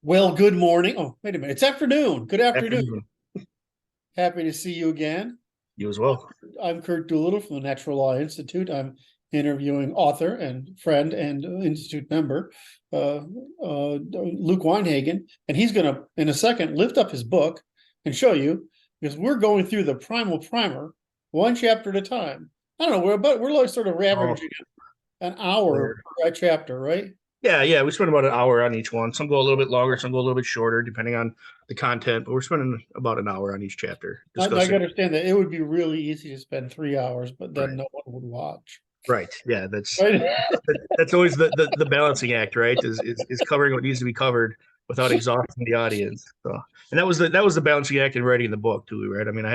Well, good morning. Oh, wait a minute. It's afternoon. Good afternoon. Afternoon. Happy to see you again. You as well. I'm Kurt Doolittle from the Natural Law Institute. I'm interviewing author and friend and institute member, Luke Weinhagen, and he's going to, in a second, lift up his book and show you, because we're going through the Primal Primer, one chapter at a time. I don't know, we're like sort of Oh, averaging an hour where? per chapter, right? Yeah. We spend about an hour on each one. Some go a little bit longer, some go a little bit shorter, depending on the content. But we're spending about an hour on each chapter I discussing. understand that it would be really easy to spend 3 hours, but then Right. no one would watch. Right. Yeah. That's Right? that's always the balancing act, right? Is covering what needs to be covered without exhausting the audience. So, and that was the balancing act in writing the book too, right? I mean, I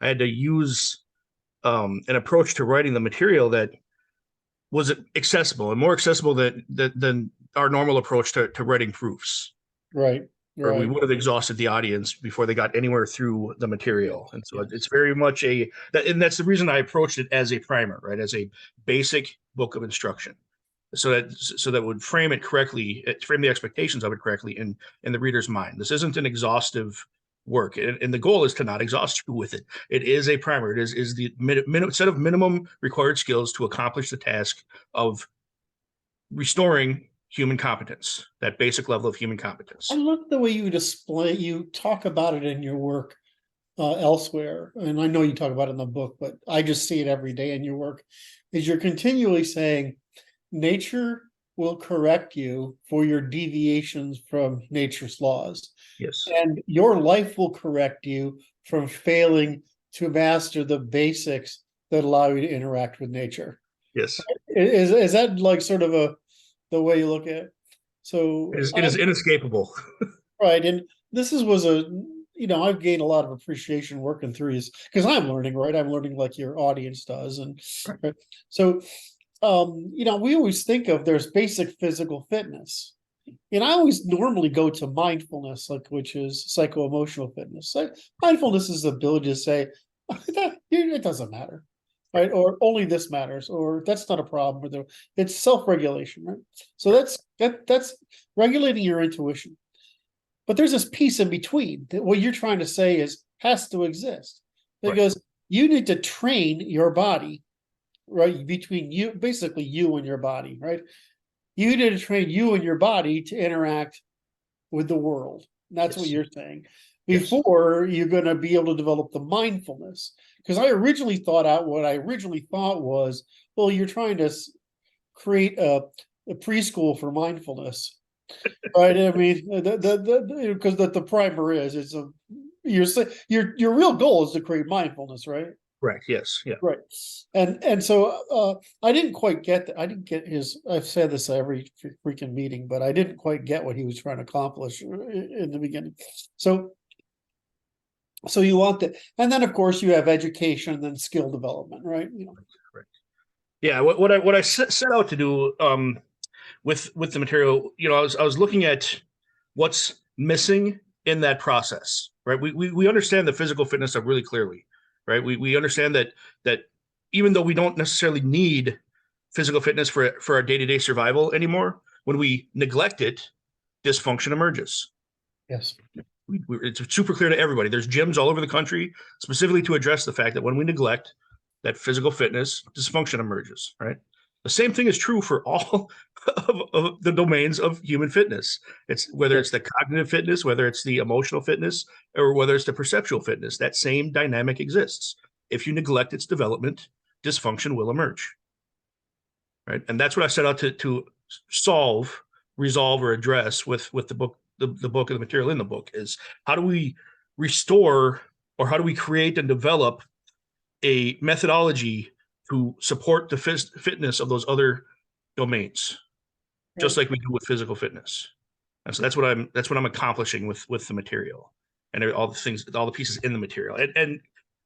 had to use an approach to writing the material that was accessible and more accessible than our normal approach to writing proofs, Right, or we right. would have exhausted the audience before they got anywhere through the material. And so it's Yes. very much and that's the reason I approached it as a primer, right? As a basic book of instruction. So that would frame it correctly, frame the expectations of it correctly in the reader's mind. This isn't an exhaustive work, and the goal is to not exhaust you with it. It is a primer. It is the set of minimum required skills to accomplish the task of restoring human competence, that basic level of human I competence. love the way you talk about it in your work elsewhere. And I know you talk about it in the book, but I just see it every day in your work. Is you're continually saying nature will correct you for your deviations from nature's laws, Yes. and your life will correct you from failing to master the basics that allow you to interact with nature. Yes. Is that like sort of the way you look at it? It So is, it is inescapable. right, and this was I've gained a lot of appreciation working through these because I'm learning, right? I'm learning like your audience does, and Right. right? So we always think of there's basic physical fitness, and I always normally go to mindfulness, like which is psycho-emotional fitness. So mindfulness is the ability to say it doesn't matter, right? Or only this matters, or that's not a problem. It's self-regulation, right? So Right. that's regulating your intuition. But there's this piece in between that what you're trying to say is has to exist Right. because you need to train your body, right? Between you, basically you and your body, right? You need to train you and your body to interact with the world. That's what Yes. you're saying. Yes. Before you're going to be able to develop the mindfulness. Because I originally thought out what I originally thought was, well, you're trying to create a preschool for mindfulness, right? I mean, because the primer is it's a your real goal is to create mindfulness, right? Right. Yes. Yeah. Right. And so I didn't quite get that. I didn't get his. I've said this every freaking meeting, but I didn't quite get what he was trying to accomplish in the beginning. So you want that, and then of course you have education and then skill development, right? Right. Yeah. What I set out to do with the material, I was looking at what's missing in that process, right? We understand the physical fitness of really clearly, right? We understand that even though we don't necessarily need physical fitness for our day-to-day survival anymore, when we neglect it, dysfunction emerges. Yes. It's super clear to everybody. There's gyms all over the country specifically to address the fact that when we neglect that physical fitness, dysfunction emerges, right? The same thing is true for all of the domains of human fitness. It's whether Yes. it's the cognitive fitness, whether it's the emotional fitness, or whether it's the perceptual fitness. That same dynamic exists. If you neglect its development, dysfunction will emerge, right? And that's what I set out to solve, resolve, or address with the book, the book and the material in the book is how do we restore, or how do we create and develop a methodology to support the fitness of those other domains, just Right. like we do with physical fitness. And so that's what I'm accomplishing with the material and all the things, all the pieces in the material. And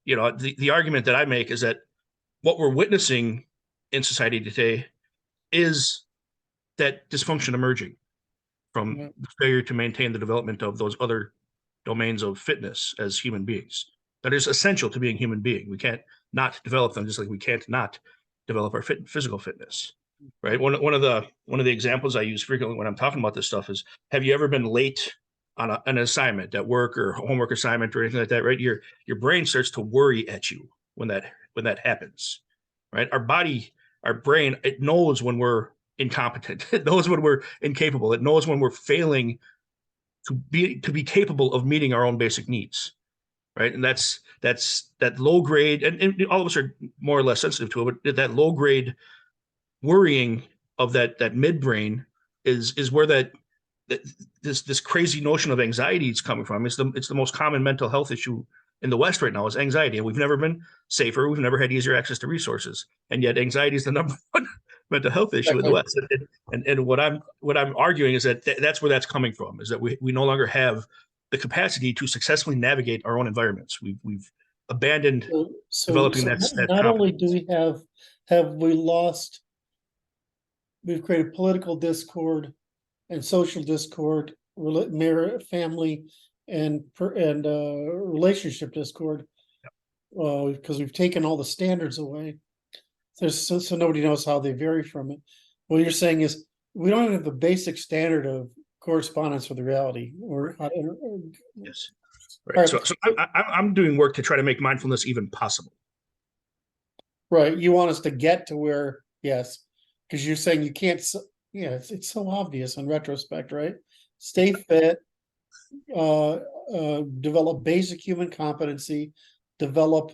the argument that I make is that what we're witnessing in society today is that dysfunction emerging from Yeah. the failure to maintain the development of those other domains of fitness as human beings. That is essential to being a human being. We can't not develop them, just like we can't not develop our physical fitness. Right. One of the examples I use frequently when I'm talking about this stuff is: have you ever been late on an assignment at work or homework assignment or anything like that, right? Your brain starts to worry at you when that happens, right? Our brain, it knows when we're incompetent. It knows when we're incapable. It knows when we're failing to be capable of meeting our own basic needs, right? And that's that low grade, and all of us are more or less sensitive to it, but that low grade worrying of that midbrain is where that this crazy notion of anxiety is coming from. It's the most common mental health issue in the West right now is anxiety, and we've never been safer. We've never had easier access to resources, and yet anxiety is the number one mental health issue in the West. And what I'm arguing is that that's where that's coming from. Is that we no longer have the capacity to successfully navigate our own environments. We've abandoned developing that not only competence. do we have we lost, we've created political discord and social discord, marriage, family, and relationship discord, because we've taken all the standards away. So nobody knows how they vary from it. What you're saying is we don't even have the basic standard of correspondence with reality, or Yes. Right. So I'm doing work to try to make mindfulness even possible. right. You want us to get to where, yes, because you're saying you can't. Yeah, it's so obvious in retrospect, right? Stay fit, develop basic human competency, develop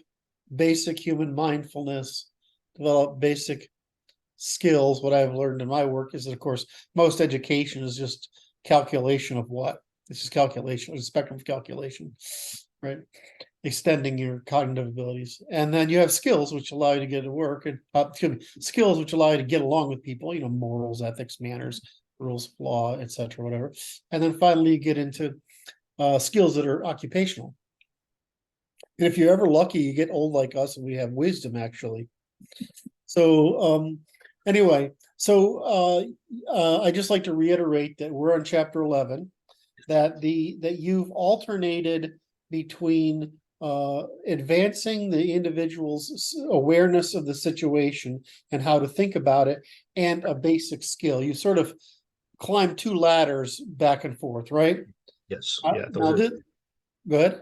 basic human mindfulness, develop basic skills. What I've learned in my work is that, of course, most education is just calculation of what? It's just calculation, a spectrum of calculation, right? Extending your cognitive abilities. And then you have skills which allow you to get to work, and skills which allow you to get along with people, morals, ethics, manners, rules of law, etc., whatever. And then finally you get into skills that are occupational. And if you're ever lucky, you get old like us and we have wisdom, actually. So anyway, so I just like to reiterate that we're on chapter 11, that you've alternated between advancing the individual's awareness of the situation and how to think about it, and a basic skill. You sort of climb two ladders back and forth, right? Yes. Yeah. Go ahead.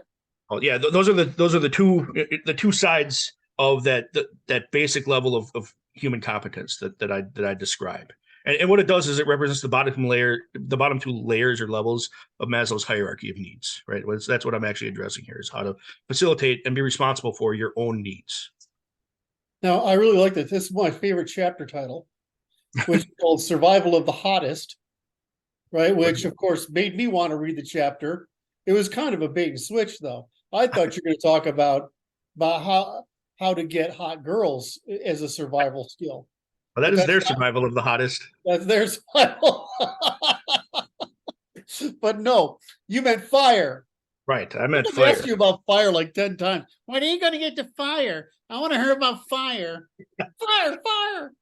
Oh yeah, those are the two sides of that basic level of human competence that I describe. And what it does is it represents the bottom two layers or levels of Maslow's hierarchy of needs, right? That's what I'm actually addressing here, is how to facilitate and be responsible for your own needs. Now, I really like that. This is my favorite chapter title, which is called Survival of the Hottest, right? Which, of course, made me want to read the chapter. It was kind of a bait and switch, though. I thought you were going to talk about how to get hot girls as a survival skill. Well, that is their survival of the hottest. That's their survival. But no, you meant fire. Right, I meant I've fire. asked you about fire like 10 times. When are you going to get to fire? I want to hear about fire. Fire.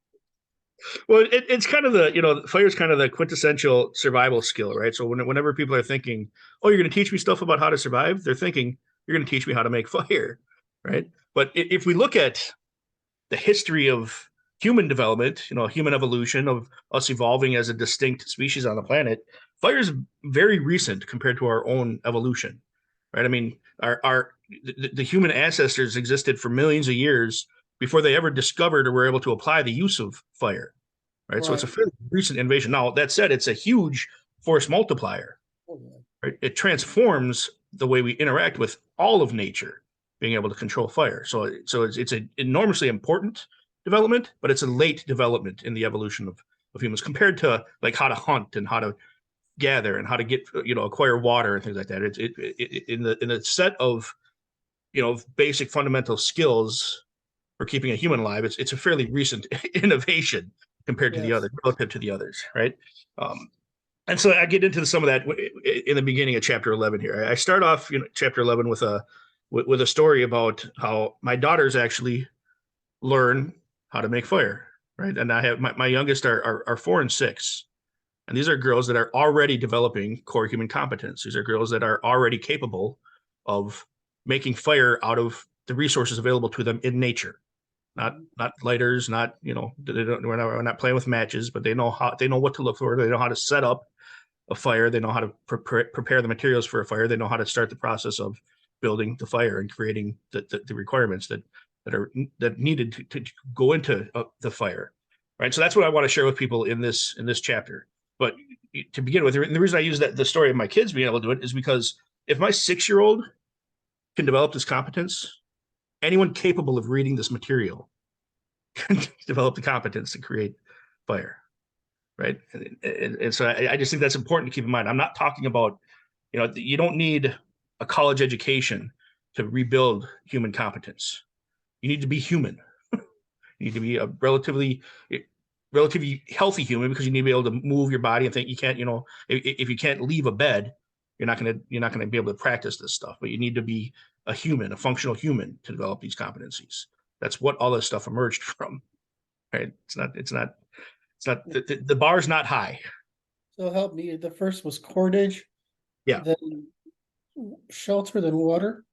Well, it's kind of fire is kind of the quintessential survival skill, right? So whenever people are thinking, oh, you're going to teach me stuff about how to survive, they're thinking, you're going to teach me how to make fire, right? But if we look at the history of human development, human evolution, of us evolving as a distinct species on the planet, fire is very recent compared to our own evolution, right? I mean, the human ancestors existed for millions of years before they ever discovered or were able to apply the use of fire, right? So it's a fairly recent innovation. Now, that said, it's a huge force multiplier, right? It transforms the way we interact with all of nature, being able to control fire. So it's an enormously important development, but it's a late development in the evolution of humans compared to like how to hunt and how to gather and how to get acquire water and things like that. It's in the set of basic fundamental skills for keeping a human alive. It's a fairly recent innovation compared to relative to the others, right? And so I get into some of that in the beginning of chapter 11 here. I start off chapter 11 with a story about how my daughters actually learn how to make fire, right? And I have my youngest are 4 and 6. And these are girls that are already developing core human competence. These are girls that are already capable of making fire out of the resources available to them in nature. Not lighters, we're not playing with matches, but they know what to look for. They know how to set up a fire. They know how to prepare the materials for a fire. They know how to start the process of building the fire and creating the requirements that are needed to go into the fire, right? So that's what I want to share with people in this chapter. But to begin with, the reason I use the story of my kids being able to do it is because if my 6-year-old can develop this competence, anyone capable of reading this material can develop the competence to create fire, right? And so I just think that's important to keep in mind. I'm not talking about, you don't need a college education to rebuild human competence. You need to be human. You need to be a relatively healthy human, because you need to be able to move your body and think. You can't, if you can't leave a bed, you're not going to be able to practice this stuff. But you need to be a human, a functional human, to develop these competencies. That's what all this stuff emerged from, right? It's not the bar's not high. So help me. The first was cordage. Yeah. Then shelter, then water.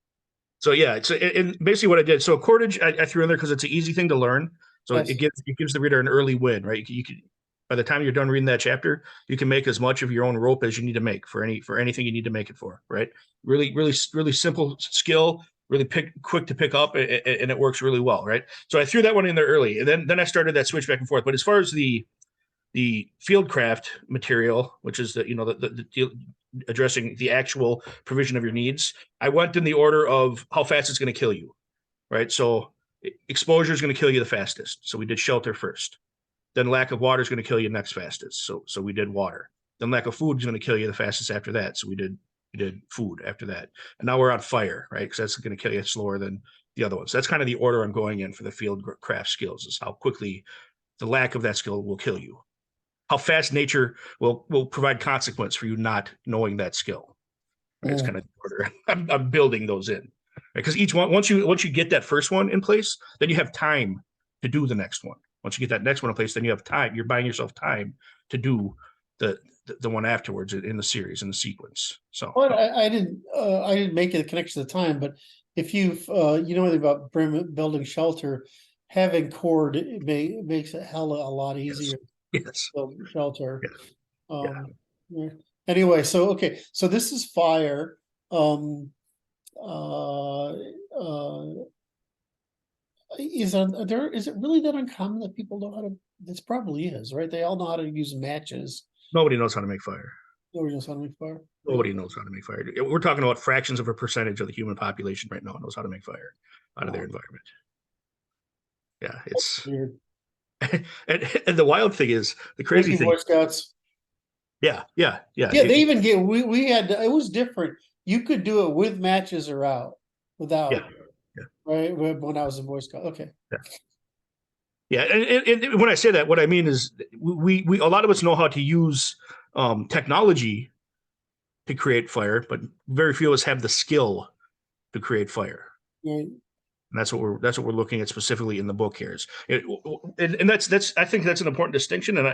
So yeah, and basically what I did. So cordage, I threw in there because it's an easy thing to learn. So Yes. it gives the reader an early win, right? You can by the time you're done reading that chapter, you can make as much of your own rope as you need to make for anything you need to make it for, right? Really simple skill, really quick to pick up, and it works really well, right? So I threw that one in there early, and then I started that switch back and forth. But as far as the fieldcraft material, which is the addressing the actual provision of your needs, I went in the order of how fast it's going to kill you, right? So exposure is going to kill you the fastest. So we did shelter first. Then lack of water is going to kill you next fastest. So we did water. Then lack of food is going to kill you the fastest after that. So we did food after that. And now we're on fire, right? Because that's going to kill you slower than the other ones. So that's kind of the order I'm going in for the field craft skills, is how quickly the lack of that skill will kill you. How fast nature will provide consequence for you not knowing that skill. Right? It's kind of order. I'm building those in, because each one, once you get that first one in place, then you have time to do the next one. Once you get that next one in place, then you have time. You're buying yourself time to do the one afterwards in the series, in the sequence. So Well, I didn't make it a connection at the time, but if you've you know anything about building shelter, having cord, makes it a lot easier. yes, Build shelter. yeah. Yeah. Anyway, so this is fire. Um, uh, uh, is it really that uncommon that people know how to? This probably is, right? They all know how to use matches. Nobody knows how to make fire. Nobody knows how to make fire. Nobody knows how to make fire. We're talking about fractions of a percentage of the human population right now knows how to make fire out of their environment. Yeah, it's Weird. and the wild thing is, the crazy Thank you, thing. Boy Scouts. Yeah. Yeah, they even get we had it was different. You could do it with matches or out, without. Yeah. Right, when I was in Boy Scout. Okay. Yeah, and when I say that, what I mean is we a lot of us know how to use technology to create fire, but very few of us have the skill to create fire. Right. And that's what we're looking at specifically in the book here. And that's I think that's an important distinction, and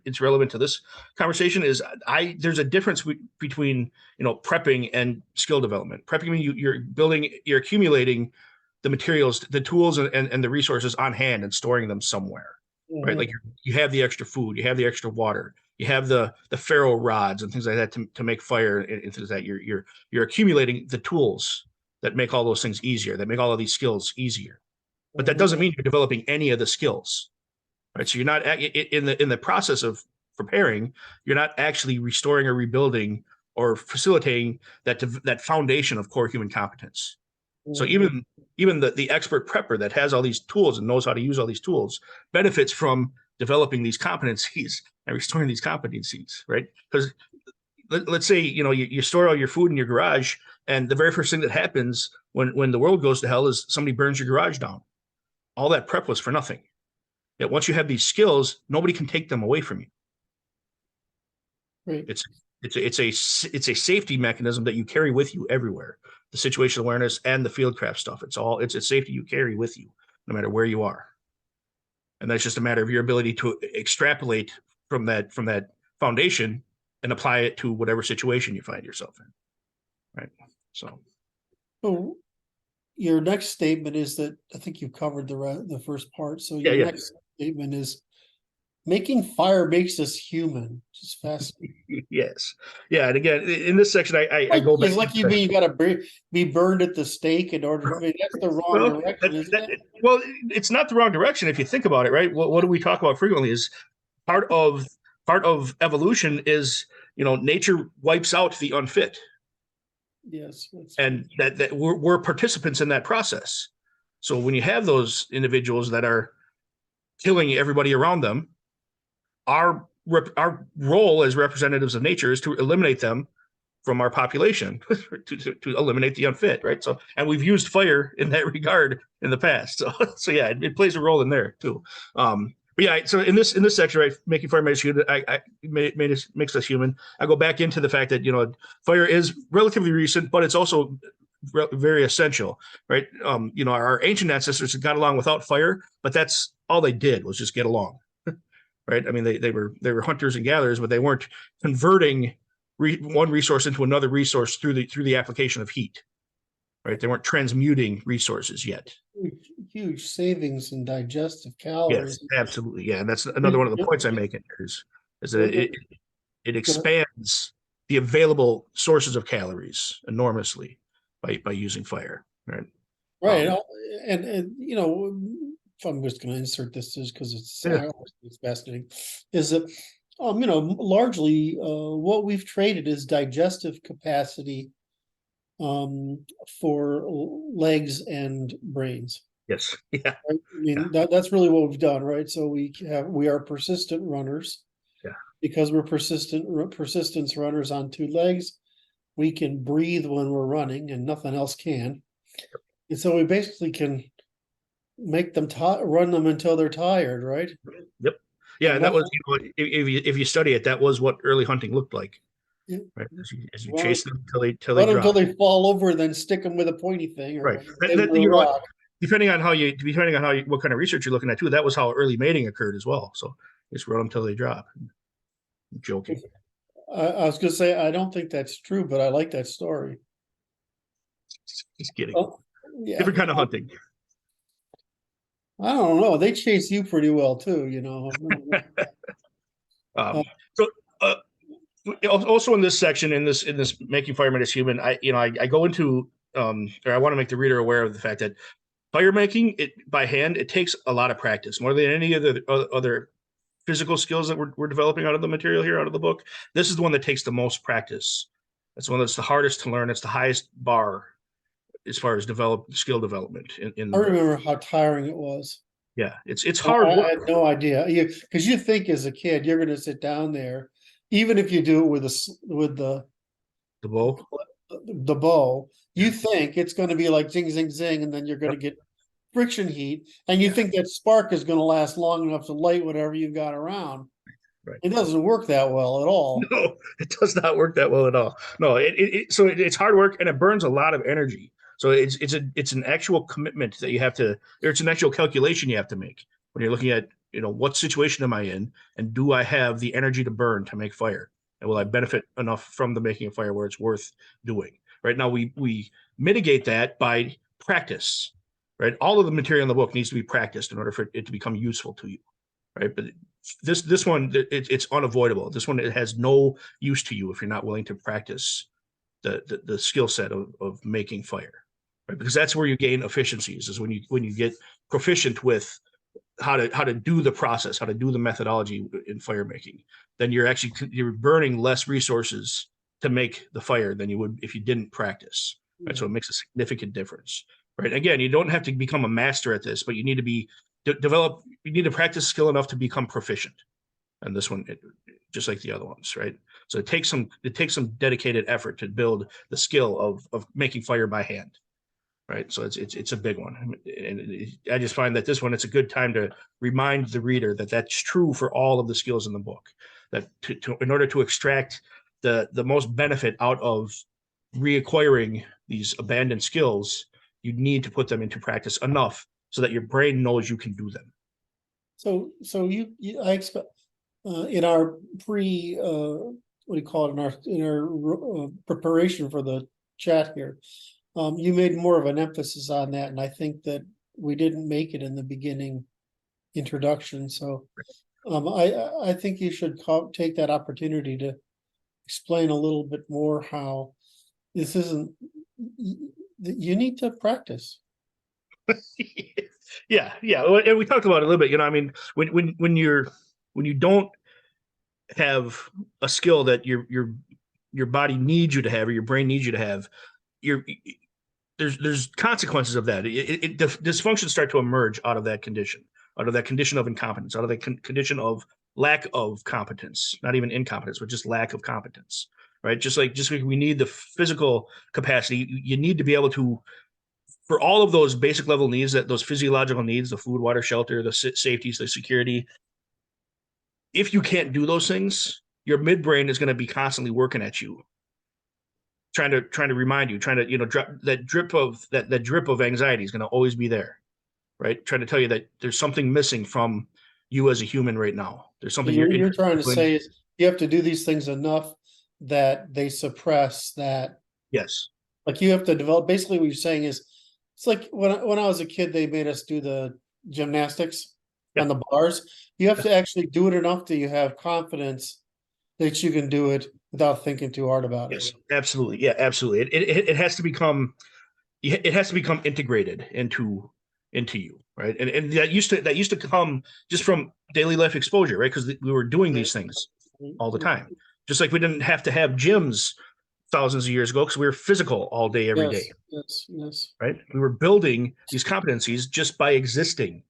it's relevant to this conversation. There's a difference between prepping and skill development. Prepping means you're accumulating the materials, the tools, and the resources on hand and storing them somewhere, right? Like you have the extra food, you have the extra water, you have the ferro rods and things like that to make fire and things like that. You're accumulating the tools that make all those things easier, that make all of these skills easier. But that doesn't mean you're developing any of the skills, right? So you're not in the process of preparing, you're not actually restoring or rebuilding or facilitating that foundation of core human competence. So even the expert prepper that has all these tools and knows how to use all these tools benefits from developing these competencies and restoring these competencies, right? Because let's say you store all your food in your garage, and the very first thing that happens when the world goes to hell is somebody burns your garage down. All that prep was for nothing. Yet once you have these skills, nobody can take them away from you. Right. It's a safety mechanism that you carry with you everywhere. The situational awareness and the fieldcraft stuff. It's a safety you carry with you no matter where you are. And that's just a matter of your ability to extrapolate from that foundation and apply it to whatever situation you find yourself in. Right. So your next statement is that I think you covered the first part. So your next statement is Making fire makes us human. Just fascinating. Yes. Yeah. And again, in this section, I Like, go back. it's like you mean you got to be burned at the stake in order. I mean, that's the wrong Well, direction, isn't it? well, it's not the wrong direction if you think about it, right? What do we talk about frequently is part of evolution is, nature wipes out the unfit, Yes, that's true. and that we're participants in that process. So when you have those individuals that are killing everybody around them, our role as representatives of nature is to eliminate them from our population, to eliminate the unfit, right? So, and we've used fire in that regard in the past. So yeah, it plays a role in there too. But yeah, so in this section, right, making fire makes makes us human. I go back into the fact that fire is relatively recent, but it's also very essential, right? Our ancient ancestors got along without fire, but that's all they did was just get along, right? I mean, they were hunters and gatherers, but they weren't converting one resource into another resource through the application of heat, right? They weren't transmuting resources yet. Huge savings in digestive Yes, calories. absolutely. Yeah, and that's another one of the points I make in there is that it expands the available sources of calories enormously by using fire, right? Right. Um, And if I'm just going to insert this just because yeah. it's fascinating, is that, largely what we've traded is digestive capacity for legs and brains. Yes. Yeah. Right? I Yeah. mean, that's really what we've done, right? So we are persistent runners. Yeah. Because we're persistence runners on two legs. We can breathe when we're running and nothing else can. And so we basically can make them run them until they're tired, right? Yep. Yeah, And and that nothing, was if you study it, that was what early hunting looked like, yeah, right? As you run, chase them till they run until drop. they fall over, then stick them with a pointy thing or Right. hit them with a What, rock. depending on what kind of research you're looking at too, that was how early mating occurred as well. So just run them till they drop. I'm joking. I was gonna say I don't think that's true, but I like that story. Just kidding. Oh, yeah. Different kind of hunting. I don't know. They chase you pretty well too, Uh, Um, so uh, also in this section, in this making firemen as human, I go into or I want to make the reader aware of the fact that fire making it by hand, it takes a lot of practice more than any of the other physical skills that we're developing out of the material here, out of the book. This is the one that takes the most practice. It's the one that's the hardest to learn. It's the highest bar as far as skill development in I the book. remember how tiring it was. Yeah, it's I hard I work. had no idea. Because you think as a kid you're going to sit down there, even if you do it with with The bow. the bow, you Yeah. think it's going to be like zing zing zing, and then you're going to Yep. get friction heat, and you Yeah. think that spark is going to last long enough to light whatever you've got around. Right. It doesn't work that well at all. No, it does not work that well at all. No, it's hard work and it burns a lot of energy. So it's an actual commitment that you have to, or it's an actual calculation you have to make when you're looking at, what situation am I in, and do I have the energy to burn to make fire, and will I benefit enough from the making of fire where it's worth doing? Right now, we mitigate that by practice. Right, all of the material in the book needs to be practiced in order for it to become useful to you. Right, but this one, it's unavoidable. This one, it has no use to you if you're not willing to practice the skill set of making fire, right? Because that's where you gain efficiencies, is when you get proficient with how to do the process, how to do the methodology in fire making. Then you're burning less resources to make the fire than you would if you didn't practice, right? So it makes a significant difference, right? Again, you don't have to become a master at this, but you need to be develop. You need to practice skill enough to become proficient. And this one, just like the other ones, right? So it takes some dedicated effort to build the skill of making fire by hand, right? So it's a big one, and I just find that this one, it's a good time to remind the reader that that's true for all of the skills in the book. That in order to extract the most benefit out of reacquiring these abandoned skills, you need to put them into practice enough so that your brain knows you can do them. So I expect in our what do you call it, in our preparation for the chat here, you made more of an emphasis on that, and I think that we didn't make it in the beginning introduction. So I think you should take that opportunity to explain a little bit more how this isn't, you need to practice. Yeah, yeah. And we talked about it a little bit. I mean, when you don't have a skill that your body needs you to have, or your brain needs you to have, you're there's consequences of that. Dysfunctions start to emerge out of that condition, of incompetence, out of that condition of lack of competence, not even incompetence, but just lack of competence, right? Just like we need the physical capacity, you need to be able to, for all of those basic level needs, that those physiological needs, the food, water, shelter, the safeties, the security. If you can't do those things, your midbrain is going to be constantly working at you, trying to remind you, trying to drop that drip of anxiety is going to always be there, right? Trying to tell you that there's something missing from you as a human right now. There's So something you're trying to say is you have to do these things enough that they suppress that. Yes. Like you have to develop. Basically, what you're saying is, it's like when I was a kid, they made us do the gymnastics Yeah. on the bars. You have to actually do it enough that you have confidence that you can do it without thinking too hard about it. Yes. Absolutely. Yeah. Absolutely. It has to become integrated into you, right? And that used to come just from daily life exposure, right? Because we were doing these things all the time, just like we didn't have to have gyms thousands of years ago because we were physical all day every Yes, day, yes, yes. right? We were building these competencies just by existing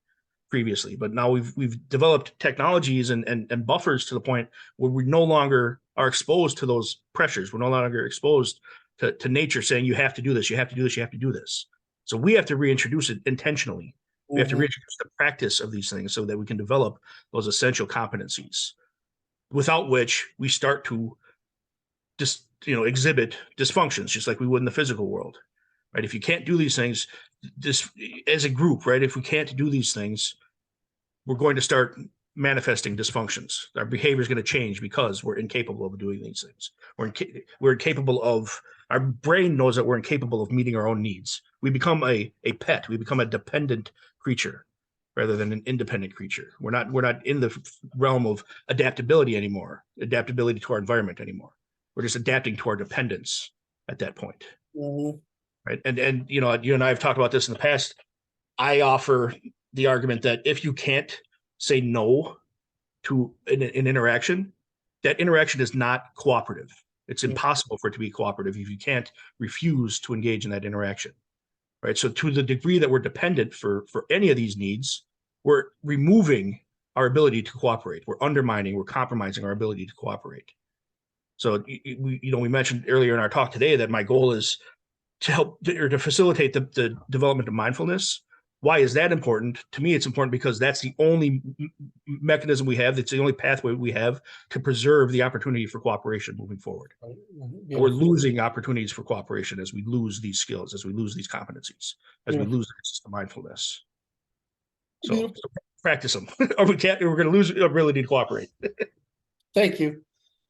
previously, but now we've developed technologies and buffers to the point where we no longer are exposed to those pressures. We're no longer exposed to nature saying you have to do this, you have to do this, you have to do this. So we have to reintroduce it intentionally. We have to reintroduce the practice of these things so that we can develop those essential competencies, without which we start to just exhibit dysfunctions, just like we would in the physical world, right? If you can't do these things, this as a group, right? If we can't do these things, we're going to start manifesting dysfunctions. Our behavior is going to change because we're incapable of doing these things. We're incapable of, our brain knows that we're incapable of meeting our own needs. We become a pet. We become a dependent creature rather than an independent creature. We're not in the realm of adaptability anymore, adaptability to our environment anymore. We're just adapting to our dependence at that point. Right. And you and I have talked about this in the past. I offer the argument that if you can't say no to an interaction, that interaction is not cooperative. It's impossible for it to be cooperative if you can't refuse to engage in that interaction, right? So to the degree that we're dependent for any of these needs, we're removing our ability to cooperate. We're undermining, we're compromising our ability to cooperate. So we mentioned earlier in our talk today that my goal is to help or to facilitate the development of mindfulness. Why is that important? To me, it's important because that's the only mechanism we have. That's the only pathway we have to preserve the opportunity for cooperation moving forward. We're losing opportunities for cooperation as we lose these skills, as we lose these competencies, as we lose the mindfulness. So practice them, or we're going to lose the ability to cooperate. Thank you.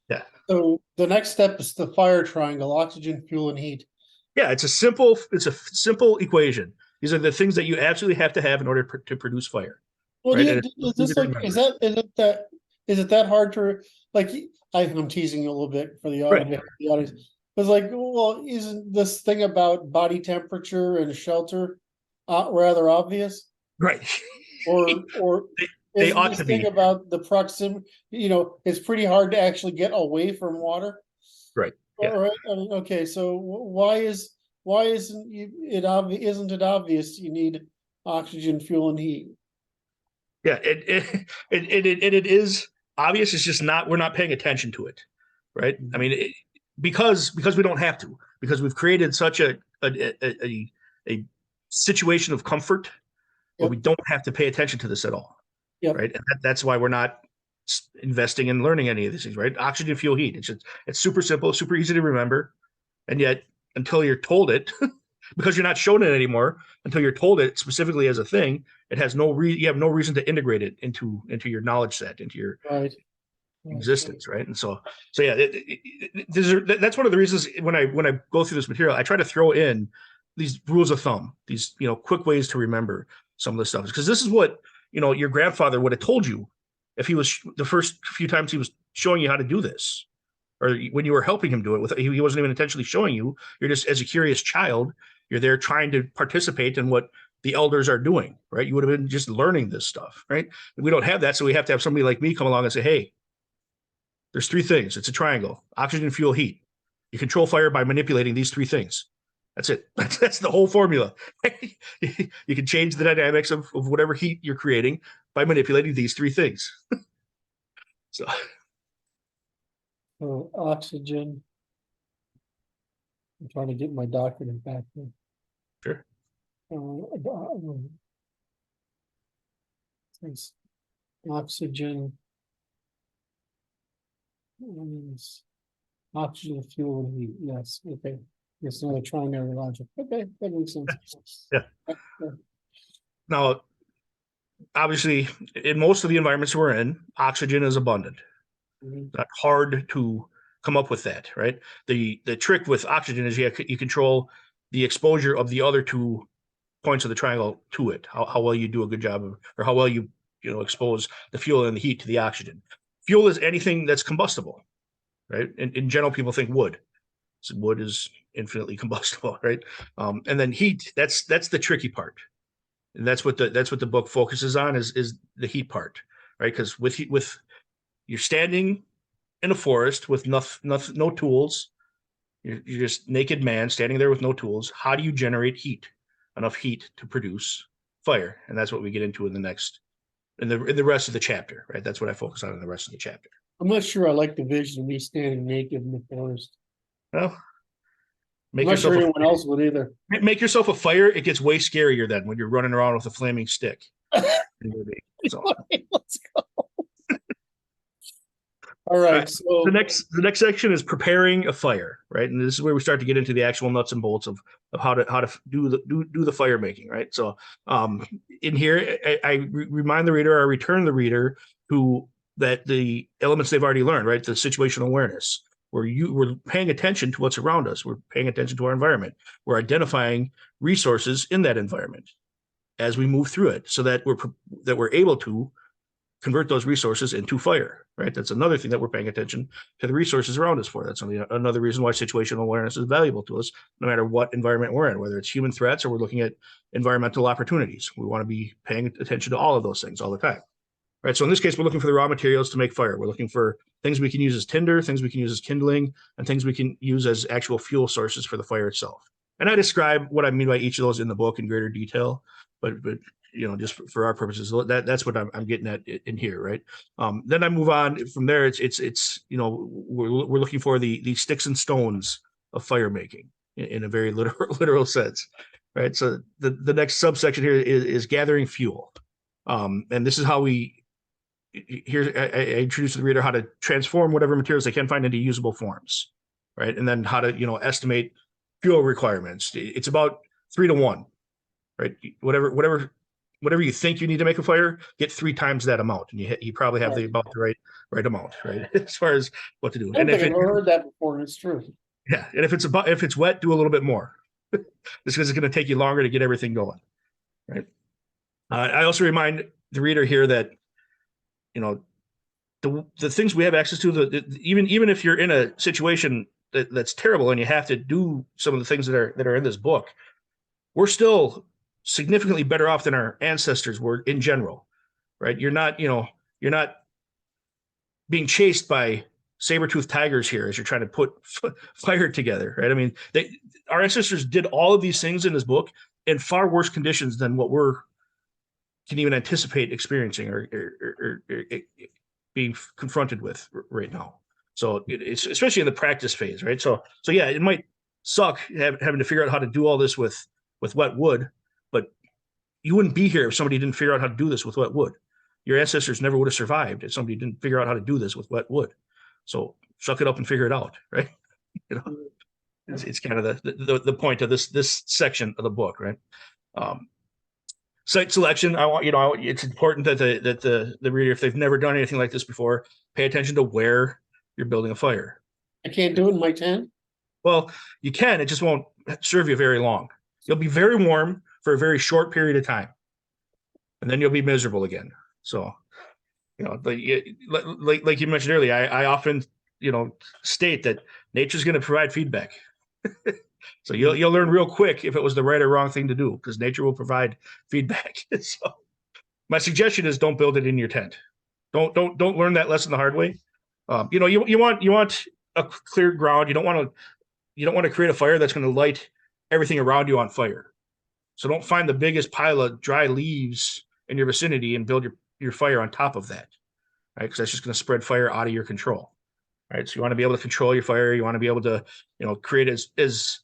Yeah. So the next step is the fire triangle: oxygen, fuel, and heat. Yeah, it's a simple equation. These are the things that you absolutely have to have in order to produce fire. Well, right? is this like, is it that hard to, like, I'm teasing you a little bit for the Right. audience. It's like, well, isn't this thing about body temperature and shelter rather obvious? Right. Or they isn't ought this to thing be. about the proximity, it's pretty hard to actually get away from water? Right. Yeah. All right. I mean, okay, so why isn't it obvious you need oxygen, fuel, and heat? Yeah. It is obvious. It's just we're not paying attention to it. Right. I mean, because we don't have to, because we've created such a situation of comfort where we don't have to pay attention to this at all. Yep. Right. And that's why we're not investing in learning any of these things. Right. Oxygen, fuel, heat. It's super simple, super easy to remember. And yet, until you're told it, because you're not shown it anymore, until you're told it specifically as a thing, it has you have no reason to integrate it into your knowledge set, into your existence, right? And so yeah, that's one of the reasons when I go through this material, I try to throw in these rules of thumb, these quick ways to remember some of this stuff, because this is what your grandfather would have told you if he was the first few times he was showing you how to do this, or when you were helping him do it, he wasn't even intentionally showing you. You're just, as a curious child, you're there trying to participate in what the elders are doing, right? You would have been just learning this stuff, right? We don't have that, so we have to have somebody like me come along and say, hey, there's three things. It's a triangle: oxygen, fuel, heat. You control fire by manipulating these three things. That's it. That's the whole formula. You can change the dynamics of whatever heat you're creating by manipulating these three things. So Oxygen. I'm trying to get my document back there. sure. Thanks. Oxygen. Oxygen, fuel, and heat. Yes. Okay. It's another trinary logic. Okay, that makes sense. Yeah. Now, obviously, in most of the environments we're in, oxygen is abundant. Not hard to come up with that, right? The trick with oxygen is you control the exposure of the other 2 points of the triangle to it. How well you do a good job of, or how well you expose the fuel and the heat to the oxygen. Fuel is anything that's combustible, right? In general, people think wood. So wood is infinitely combustible, right? And then heat, that's the tricky part. And that's what the book focuses on is the heat part, right? Because with you're standing in a forest with no tools. You're just naked man standing there with no tools. How do you generate heat? Enough heat to produce fire, and that's what we get into in the rest of the chapter, right? That's what I focus on in the rest of the chapter. I'm not sure I like the vision of me standing naked in the forest. Well, I'm not sure anyone else would either. Make yourself a fire. It gets way scarier then when you're running around with a flaming stick. So. Let's go. All right. So the next section is preparing a fire, right? And this is where we start to get into the actual nuts and bolts of how to do the fire making, right? So in here, I remind the reader, I return the reader that the elements they've already learned, right? The situational awareness, where we're paying attention to what's around us. We're paying attention to our environment. We're identifying resources in that environment as we move through it, so that we're able to convert those resources into fire, right? That's another thing that we're paying attention to the resources around us for. That's another reason why situational awareness is valuable to us, no matter what environment we're in, whether it's human threats or we're looking at environmental opportunities. We want to be paying attention to all of those things all the time, right? So in this case, we're looking for the raw materials to make fire. We're looking for things we can use as tinder, things we can use as kindling, and things we can use as actual fuel sources for the fire itself. And I describe what I mean by each of those in the book in greater detail, but just for our purposes, that's what I'm getting at in here, right? Then I move on from there. It's we're looking for the sticks and stones of fire making in a very literal sense, right? So the next subsection here is gathering fuel, and this is how I introduce the reader how to transform whatever materials they can find into usable forms, right? And then how to estimate fuel requirements. It's about 3 to 1, right? Whatever you think you need to make a fire, get 3 times that amount, and you probably have about the right amount, right? As far as what to do. I don't think I've heard that before, and it's true. Yeah, and if it's wet, do a little bit more, just because it's going to take you longer to get everything going, right? I also remind the reader here that the things we have access to, even if you're in a situation that's terrible and you have to do some of the things that are in this book, we're still significantly better off than our ancestors were in general, right? You're not being chased by saber-toothed tigers here as you're trying to put fire together, right? I mean, our ancestors did all of these things in this book in far worse conditions than what we're can even anticipate experiencing or being confronted with right now. So it's especially in the practice phase, right? So yeah, it might suck having to figure out how to do all this with wet wood, but you wouldn't be here if somebody didn't figure out how to do this with wet wood. Your ancestors never would have survived if somebody didn't figure out how to do this with wet wood. So suck it up and figure it out, right? It's kind of the point of this section of the book, right? Site selection. It's important that the reader, if they've never done anything like this before, pay attention to where you're building a fire. I can't do it in my tent? Well, you can. It just won't serve you very long. You'll be very warm for a very short period of time, and then you'll be miserable again. So, You know, like you mentioned earlier, I often, you know, state that nature's going to provide feedback. So you'll learn real quick if it was the right or wrong thing to do, because nature will provide feedback. So my suggestion is don't build it in your tent. Don't learn that lesson the hard way. You know, you want a clear ground. You don't want to create a fire that's going to light everything around you on fire. So don't find the biggest pile of dry leaves in your vicinity and build your fire on top of that, right? Because that's just going to spread fire out of your control, right? So you want to be able to control your fire. You want to be able to, you know, create as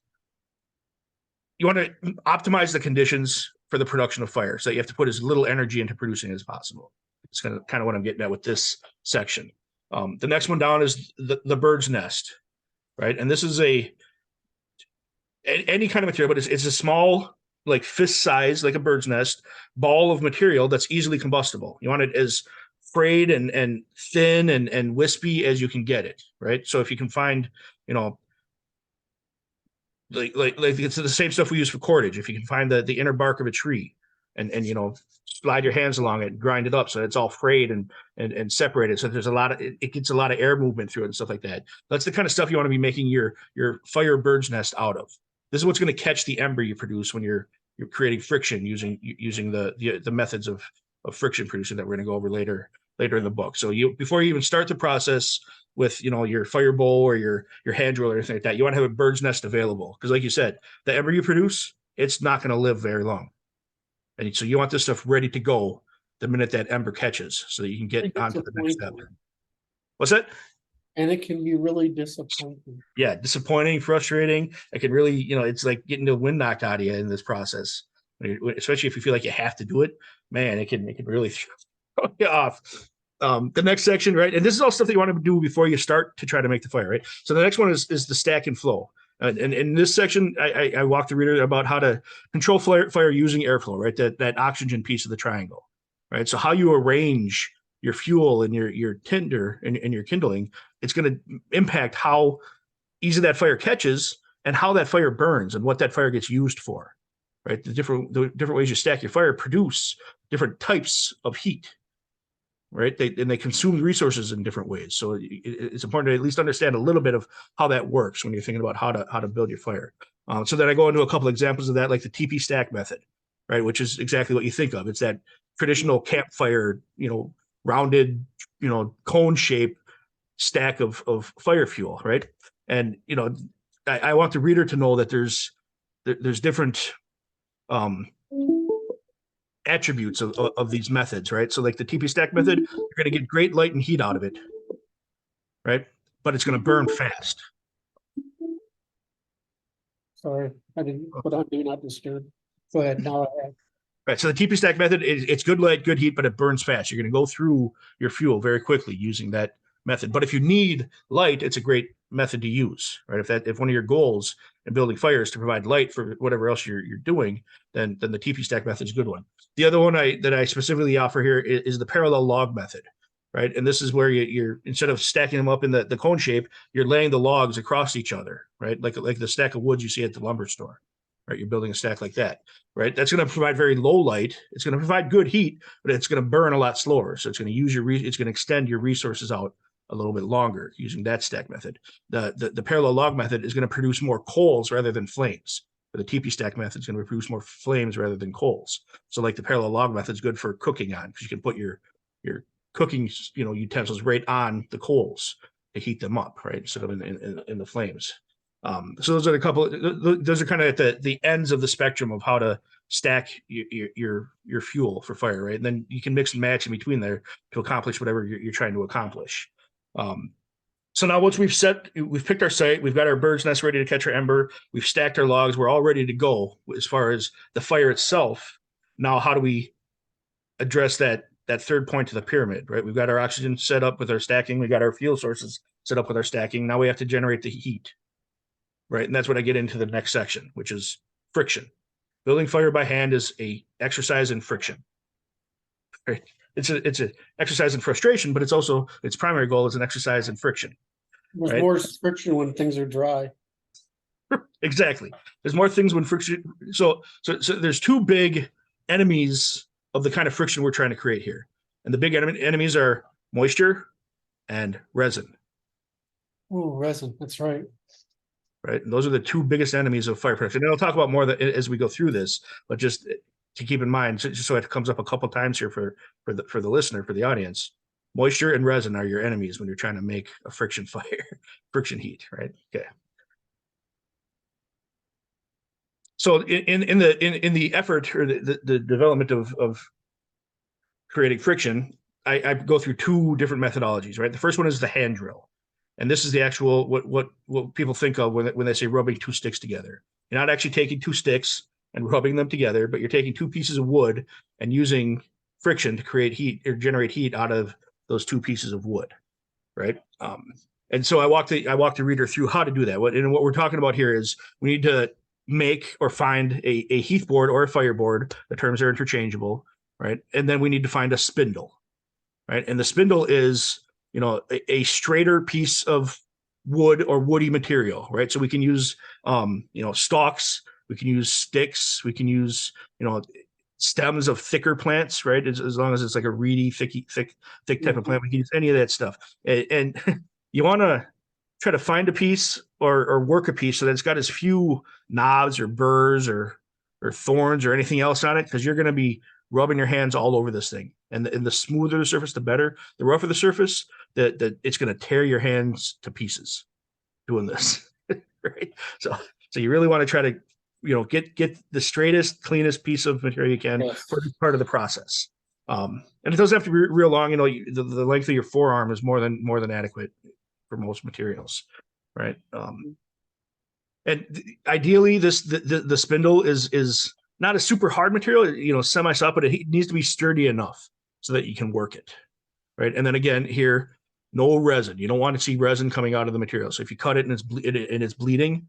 you want to optimize the conditions for the production of fire. So you have to put as little energy into producing as possible. It's kind of what I'm getting at with this section. The next one down is the bird's nest, right? And this is any kind of material, but it's a small, like fist size, like a bird's nest ball of material that's easily combustible. You want it as frayed and thin and wispy as you can get it, right? So if you can find, you know, like it's the same stuff we use for cordage. If you can find the inner bark of a tree and you know, slide your hands along it and grind it up so it's all frayed and separated, so there's a lot of it gets a lot of air movement through it and stuff like that. That's the kind of stuff you want to be making your fire bird's nest out of. This is what's going to catch the ember you produce when you're creating friction using the methods of friction producing that we're going to go over later in the book. So before you even start the process with, you know, your fire bowl or your hand drill or anything like that, you want to have a bird's nest available, because like you said, the ember you produce, it's not going to live very long, and so you want this stuff ready to go the minute that ember catches, so that you can get onto the next step. What's that? And it can be really disappointing. Yeah, disappointing, frustrating. It can really, you know, it's like getting the wind knocked out of you in this process, especially if you feel like you have to do it. Man, it can really throw you off. The next section, right? And this is all stuff that you want to do before you start to try to make the fire, right? So the next one is the stack and flow. And in this section, I walk the reader about how to control fire using airflow, right? That oxygen piece of the triangle, right? So how you arrange your fuel and your tinder and your kindling, it's going to impact how easy that fire catches and how that fire burns and what that fire gets used for, right? The different ways you stack your fire produce different types of heat, right? They consume resources in different ways. So it's important to at least understand a little bit of how that works when you're thinking about how to build your fire. So then I go into a couple examples of that, like the TP stack method, right? Which is exactly what you think of. It's that traditional campfire, you know, rounded, you know, cone shape stack of fire fuel, right? And, you know, I want the reader to know that there's different attributes of these methods, right? So like the TP stack method, you're going to get great light and heat out of it, right? But it's going to burn fast. Sorry, I didn't put on do not disturb. Go ahead. Now I have. Right. So the TP stack method, it's good light, good heat, but it burns fast. You're going to go through your fuel very quickly using that method. But if you need light, it's a great method to use, right? If one of your goals in building fire is to provide light for whatever else you're doing, then the TP stack method is a good one. The other one that I specifically offer here is the parallel log method, right? And this is where you're instead of stacking them up in the cone shape, you're laying the logs across each other, right? Like the stack of wood you see at the lumber store, right? You're building a stack like that, right? That's going to provide very low light. It's going to provide good heat, but it's going to burn a lot slower. So it's going to it's going to extend your resources out a little bit longer using that stack method. The parallel log method is going to produce more coals rather than flames. But the TP stack method is going to produce more flames rather than coals. So like the parallel log method is good for cooking on, because you can put your cooking, you know, utensils right on the coals to heat them up, right, instead of in the flames. So those are a couple. Those are kind of at the ends of the spectrum of how to stack your fuel for fire, right? And then you can mix and match in between there to accomplish whatever you're trying to accomplish. So now once we've picked our site, we've got our bird's nest ready to catch our ember, we've stacked our logs, we're all ready to go as far as the fire itself. Now, how do we address that third point to the pyramid, right? We've got our oxygen set up with our stacking, we've got our fuel sources set up with our stacking. Now we have to generate the heat, right? And that's what I get into the next section, which is friction. Building fire by hand is a exercise in friction, right? It's a exercise in frustration, but it's also its primary goal is an exercise in friction. There's right? more friction when things are dry. Exactly. There's more things when friction. So there's two big enemies of the kind of friction we're trying to create here. And the big enemies are moisture and resin. Ooh, resin. That's right. Right. And those are the two biggest enemies of fire protection. And I'll talk about more as we go through this, but just to keep in mind, just so it comes up a couple times here for the listener, for the audience, moisture and resin are your enemies when you're trying to make a friction fire, friction heat, right? Okay. So in the effort or the development of creating friction, I go through two different methodologies, right? The first one is the hand drill. And this is the actual what people think of when they say rubbing two sticks together. You're not actually taking two sticks and rubbing them together, but you're taking two pieces of wood and using friction to create heat or generate heat out of those two pieces of wood, right? And so I walked the reader through how to do that. And what we're talking about here is we need to make or find a heath board or a fire board. The terms are interchangeable, right? And then we need to find a spindle, right? And the spindle is a straighter piece of wood or woody material, right? So we can use stalks, we can use sticks, we can use stems of thicker plants, right? As long as it's like a reedy, thick type of plant, we can use any of that stuff. And you want to try to find a piece or work a piece so that it's got as few knobs or burrs or thorns or anything else on it, because you're going to be rubbing your hands all over this thing. And the smoother the surface, the better. The rougher the surface, it's going to tear your hands to pieces doing this, right? So you really want to try to get the straightest, cleanest piece of material you can for this part of the process. And it doesn't have to be real long. The length of your forearm is more than adequate for most materials, right? And ideally, the spindle is not a super hard material, semi-soft, but it needs to be sturdy enough so that you can work it, right? And then again, here, no resin. You don't want to see resin coming out of the material. So if you cut it and it's bleeding,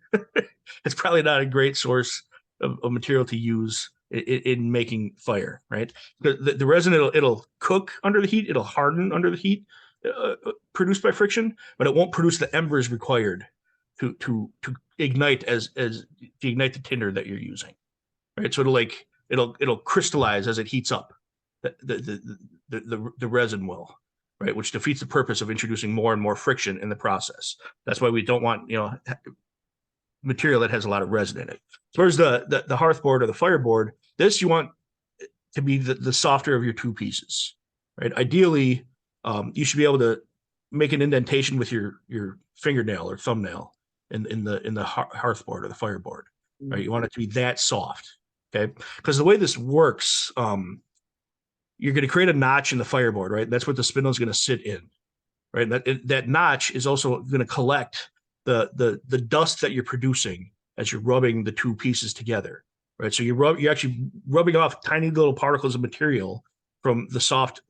it's probably not a great source of material to use in making fire, right? The resin, it'll cook under the heat, it'll harden under the heat produced by friction, but it won't produce the embers required to ignite to ignite the tinder that you're using, right? So it'll crystallize as it heats up. The resin will, right, which defeats the purpose of introducing more and more friction in the process. That's why we don't want material that has a lot of resin in it. As far as the hearth board or the fire board, this you want to be the softer of your two pieces, right? Ideally, you should be able to make an indentation with your fingernail or thumbnail in the hearth board or the fire board, right? You want it to be that soft, okay? Because the way this works, you're going to create a notch in the fireboard, right? That's what the spindle is going to sit in, right? That notch is also going to collect the dust that you're producing as you're rubbing the two pieces together, right? So you're actually rubbing off tiny little particles of material from the soft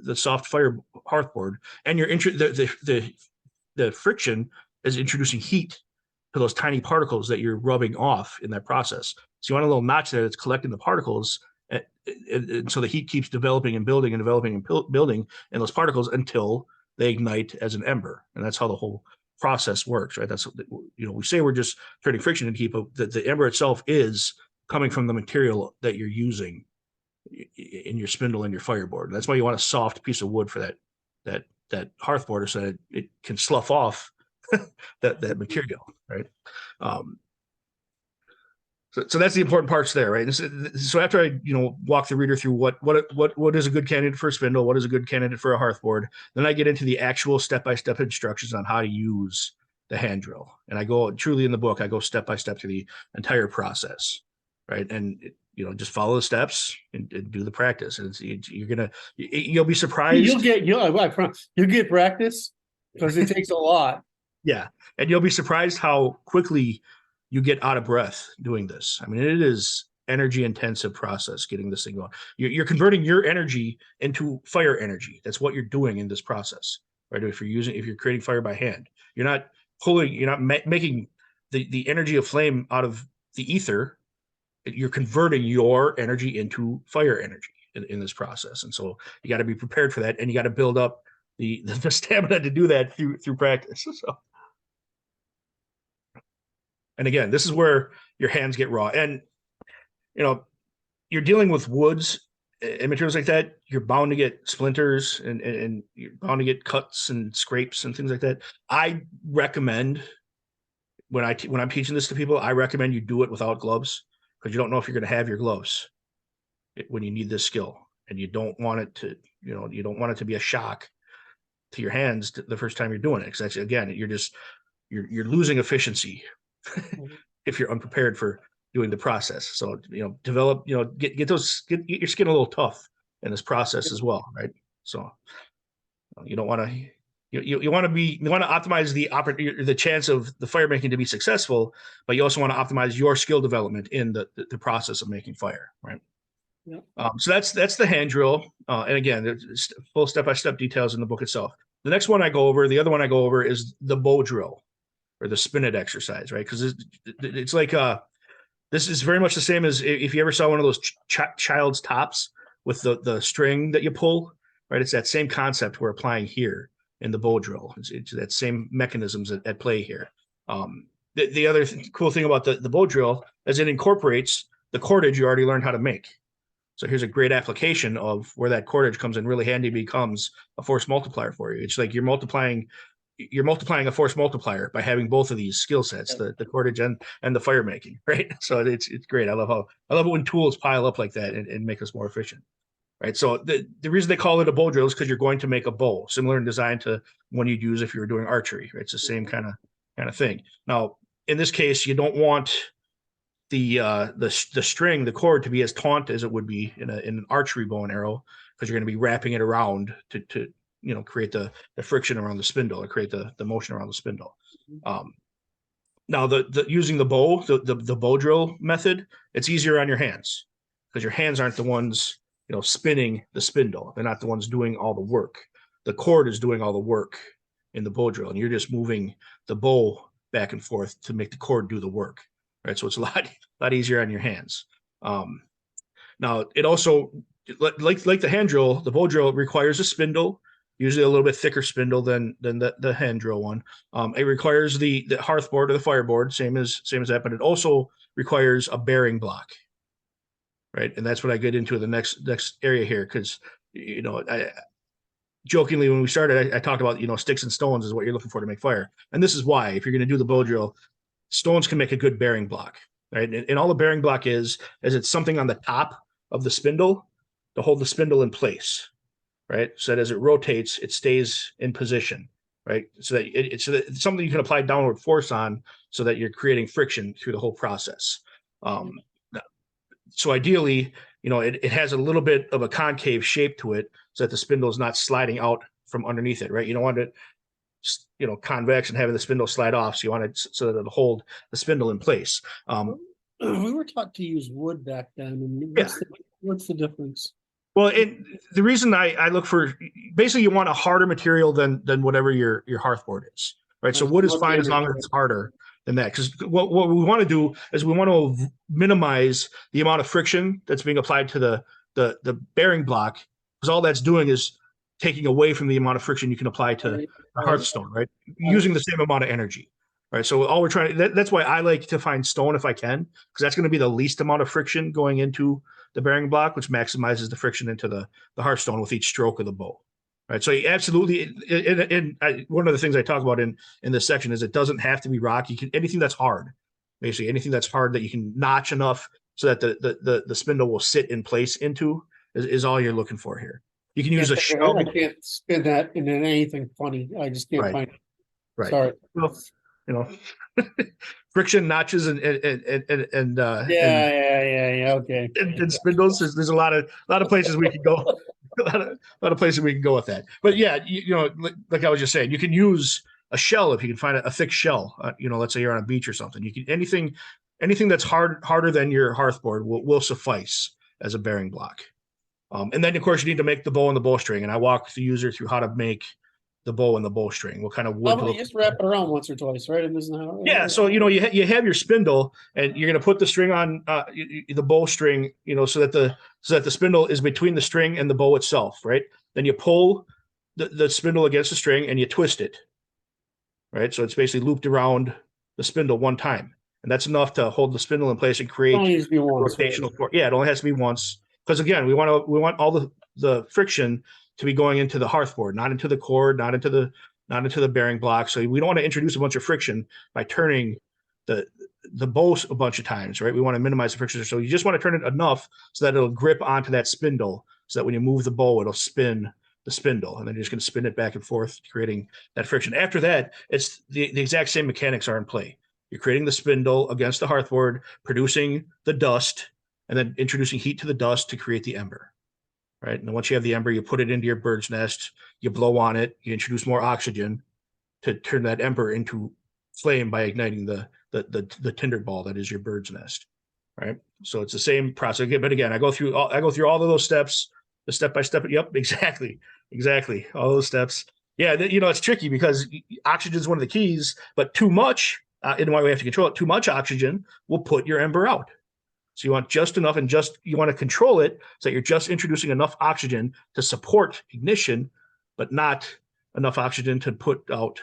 fire hearthboard, and the friction is introducing heat to those tiny particles that you're rubbing off in that process. So you want a little notch there that's collecting the particles, and so the heat keeps developing and building and developing and building in those particles until they ignite as an ember. And that's how the whole process works, right? That's, we say we're just turning friction into heat, but the ember itself is coming from the material that you're using in your spindle and your fireboard. That's why you want a soft piece of wood for that hearthboard, so that it can slough off that material, right? So that's the important parts there, right? So after I walk the reader through what is a good candidate for a spindle, what is a good candidate for a hearthboard, then I get into the actual step-by-step instructions on how to use the hand drill. And I go truly in the book, I go step by step through the entire process, right? And just follow the steps and do the practice. And you'll be surprised. You'll get practice, because it takes a lot. Yeah, and you'll be surprised how quickly you get out of breath doing this. I mean, it is energy intensive process getting this thing going. You're converting your energy into fire energy. That's what you're doing in this process, right? If you're creating fire by hand, you're not making the energy of flame out of the ether. You're converting your energy into fire energy in this process. And so you got to be prepared for that, and you got to build up the stamina to do that through practice. So. And again, this is where your hands get raw. And, you're dealing with woods and materials like that, you're bound to get splinters and you're bound to get cuts and scrapes and things like that. I recommend when I'm teaching this to people, I recommend you do it without gloves because you don't know if you're going to have your gloves when you need this skill, and you don't want it to, you don't want it to be a shock to your hands the first time you're doing it. Because that's, again, you're losing efficiency if you're unprepared for doing the process. So, develop, get your skin a little tough in this process as well, right? So you don't want to, you want to optimize the chance of the fire making to be successful, but you also want to optimize your skill development in the process of making fire, right? Yeah. So that's the hand drill, and again, there's full step-by-step details in the book itself. The other one I go over is the bow drill, or the spin it exercise, right? Because it's like this is very much the same as if you ever saw one of those child's tops with the string that you pull, right? It's that same concept we're applying here in the bow drill. It's that same mechanisms at play here. The other cool thing about the bow drill is it incorporates the cordage you already learned how to make. So here's a great application of where that cordage comes in really handy, becomes a force multiplier for you. It's like you're multiplying a force multiplier by having both of these skill sets, the cordage and the fire making, right? So it's great. I love it when tools pile up like that and make us more efficient, right? So the reason they call it a bow drill is because you're going to make a bow, similar in design to one you'd use if you were doing archery, right? It's the same kind of thing. Now, in this case, you don't want the string, the cord, to be as taut as it would be in an archery bow and arrow, because you're going to be wrapping it around to create the friction around the spindle, or create the motion around the spindle. Now using the bow, the bow drill method, it's easier on your hands because your hands aren't the ones spinning the spindle. They're not the ones doing all the work. The cord is doing all the work in the bow drill, and you're just moving the bow back and forth to make the cord do the work. Right, so it's a lot easier on your hands. Now, it also, like the hand drill, the bow drill requires a spindle, usually a little bit thicker spindle than the hand drill one. It requires the hearth board or the fireboard, same as that, but it also requires a bearing block, right? And that's what I get into the next area here, because I jokingly, when we started, I talked about sticks and stones is what you're looking for to make fire, and this is why. If you're going to do the bow drill, stones can make a good bearing block, right? And all the bearing block is it's something on the top of the spindle to hold the spindle in place, right? So that as it rotates, it stays in position, right? So that it's something you can apply downward force on, so that you're creating friction through the whole process. So ideally, it has a little bit of a concave shape to it, so that the spindle is not sliding out from underneath it, right? You don't want it convex and having the spindle slide off. So you want it so that it'll hold the spindle in place. We were taught to use wood back then. And what's the difference? Well, the reason I look for, basically, you want a harder material than whatever your hearthboard is, right? So wood is fine as long as it's harder than that. Because what we want to do is we want to minimize the amount of friction that's being applied to the bearing block, because all that's doing is taking away from the amount of friction you can apply to the hearthstone, right? Using the same amount of energy, right? So all we're trying to, that's why I like to find stone if I can, because that's going to be the least amount of friction going into the bearing block, which maximizes the friction into the hearthstone with each stroke of the bow, right? So absolutely, one of the things I talk about in this section is it doesn't have to be rock. You can, anything that's hard, basically anything that's hard that you can notch enough so that the spindle will sit in place into is all you're looking for here. You can use a shell. I can't spin that into anything funny. I just can't find it. Right. Sorry. Well, friction, notches, and okay. And spindles. There's a lot of places we can go. a lot of places we can go with that. But yeah, like I was just saying, you can use a shell if you can find a thick shell. Let's say you're on a beach or something. You can anything that's harder than your hearthboard will suffice as a bearing block. And then, of course, you need to make the bow and the bowstring. And I walk the user through how to make the bow and the bowstring. What kind of wood? You just wrap it around once or twice, right? And how, yeah. So you have your spindle, and you're going to put the string on the bowstring, so that the spindle is between the string and the bow itself, right? Then you pull the spindle against the string and you twist it, right? So it's basically looped around the spindle one time, and that's enough to hold the spindle in place and create rotational force. Yeah, it only has to be once. because again, we want all the friction to be going into the hearth board, not into the cord, not into the bearing block. So we don't want to introduce a bunch of friction by turning the bow a bunch of times, right? We want to minimize the friction. So you just want to turn it enough so that it'll grip onto that spindle, so that when you move the bow, it'll spin the spindle, and then you're just going to spin it back and forth, creating that friction. After that, it's the exact same mechanics are in play. You're creating the spindle against the hearthboard, producing the dust, and then introducing heat to the dust to create the ember, right? And then once you have the ember, you put it into your bird's nest, you blow on it, you introduce more oxygen to turn that ember into flame by igniting the tinder ball that is your bird's nest, right? So it's the same process. But again, I go through all of those steps, the step by step. Yep, exactly, all those steps. Yeah, it's tricky because oxygen is one of the keys, but too much, in why we have to control it, too much oxygen will put your ember out. So you want just enough, and you want to control it so that you're just introducing enough oxygen to support ignition, but not enough oxygen to put out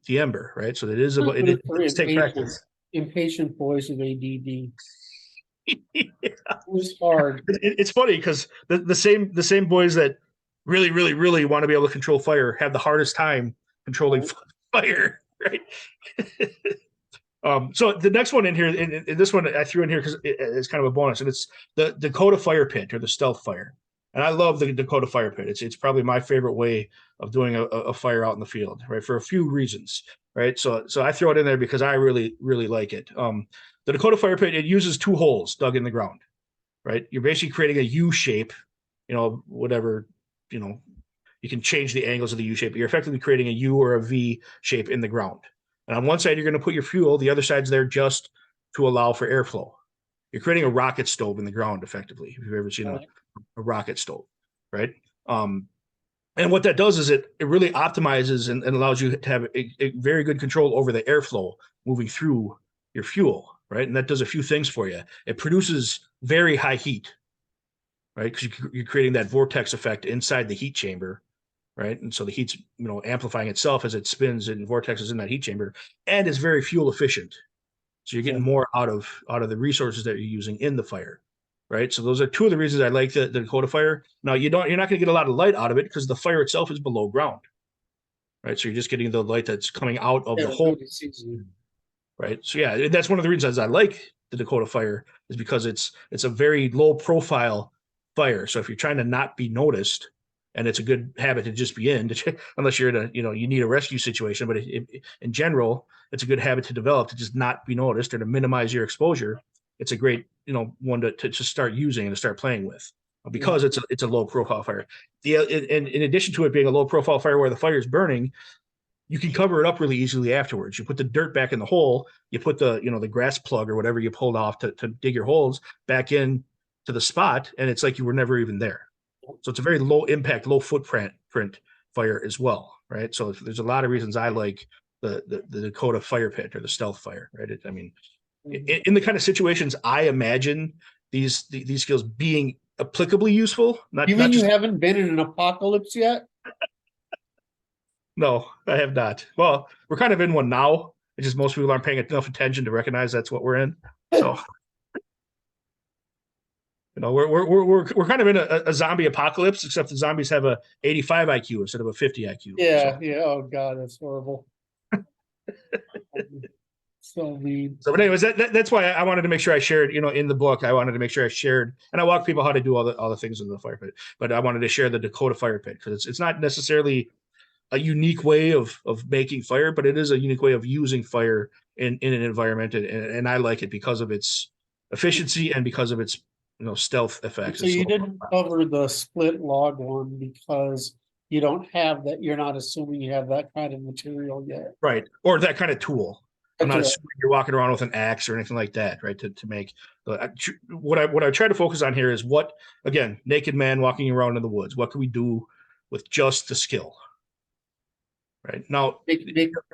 the ember, right? So it is about it takes practice. Impatient boys with ADD. Yeah. It was hard. It's funny because the same boys that really, really, really want to be able to control fire have the hardest time controlling fire, right? So the next one in here, and this one I threw in here because it's kind of a bonus, and it's the Dakota fire pit, or the stealth fire. And I love the Dakota fire pit. It's probably my favorite way of doing a fire out in the field, right? For a few reasons, right? So I throw it in there because I really, really like it. The Dakota fire pit, it uses 2 holes dug in the ground, right? You're basically creating a U shape, whatever, you can change the angles of the U shape, but you're effectively creating a U or a V shape in the ground. And on one side, you're going to put your fuel. The other side's there just to allow for airflow. You're creating a rocket stove in the ground, effectively, if you've ever seen a rocket stove, right? And what that does is it really optimizes and allows you to have a very good control over the airflow moving through your fuel, right? And that does a few things for you. It produces very high heat, right? Because you're creating that vortex effect inside the heat chamber, right? And so the heat's amplifying itself as it spins and vortexes in that heat chamber, and it's very fuel efficient. So you're getting more out of the resources that you're using in the fire, right? So those are 2 of the reasons I like the Dakota fire. Now you're not going to get a lot of light out of it because the fire itself is below ground, right? So you're just getting the light that's coming out of the hole, right? So yeah, that's one of the reasons I like the Dakota fire, is because it's a very low profile fire. So if you're trying to not be noticed, and it's a good habit to just be in, unless you're in a, you need a rescue situation. But in general, it's a good habit to develop, to just not be noticed or to minimize your exposure. It's a great, one to start using and to start playing with, because it's a low profile fire. In addition to it being a low profile fire where the fire is burning, you can cover it up really easily afterwards. You put the dirt back in the hole, you put the grass plug or whatever you pulled off to dig your holes back in to the spot, and it's like you were never even there. So it's a very low impact, low footprint fire as well, right? So there's a lot of reasons I like the Dakota fire pit, or the stealth fire, right? In the kind of situations I imagine these skills being applicably useful. You mean you haven't been in an apocalypse yet? No, I have not. Well, we're kind of in one now. It's just most people aren't paying enough attention to recognize that's what we're in. So. We're kind of in a zombie apocalypse, except the zombies have a 85 IQ instead of a 50 IQ. Yeah. Oh God, that's horrible. So mean. So, but anyways, that's why I wanted to make sure I shared. In the book, I wanted to make sure I shared, and I walk people how to do all the things in the fire pit. But I wanted to share the Dakota fire pit because it's not necessarily a unique way of making fire, but it is a unique way of using fire in an environment, and I like it because of its efficiency and because of its stealth effects. So you didn't cover the split log one because you don't have that. You're not assuming you have that kind of material yet, right? Or that kind of tool. I'm not assuming you're walking around with an axe or anything like that, right? To make what I try to focus on here is what, again, naked man walking around in the woods. What can we do with just the skill? Right now,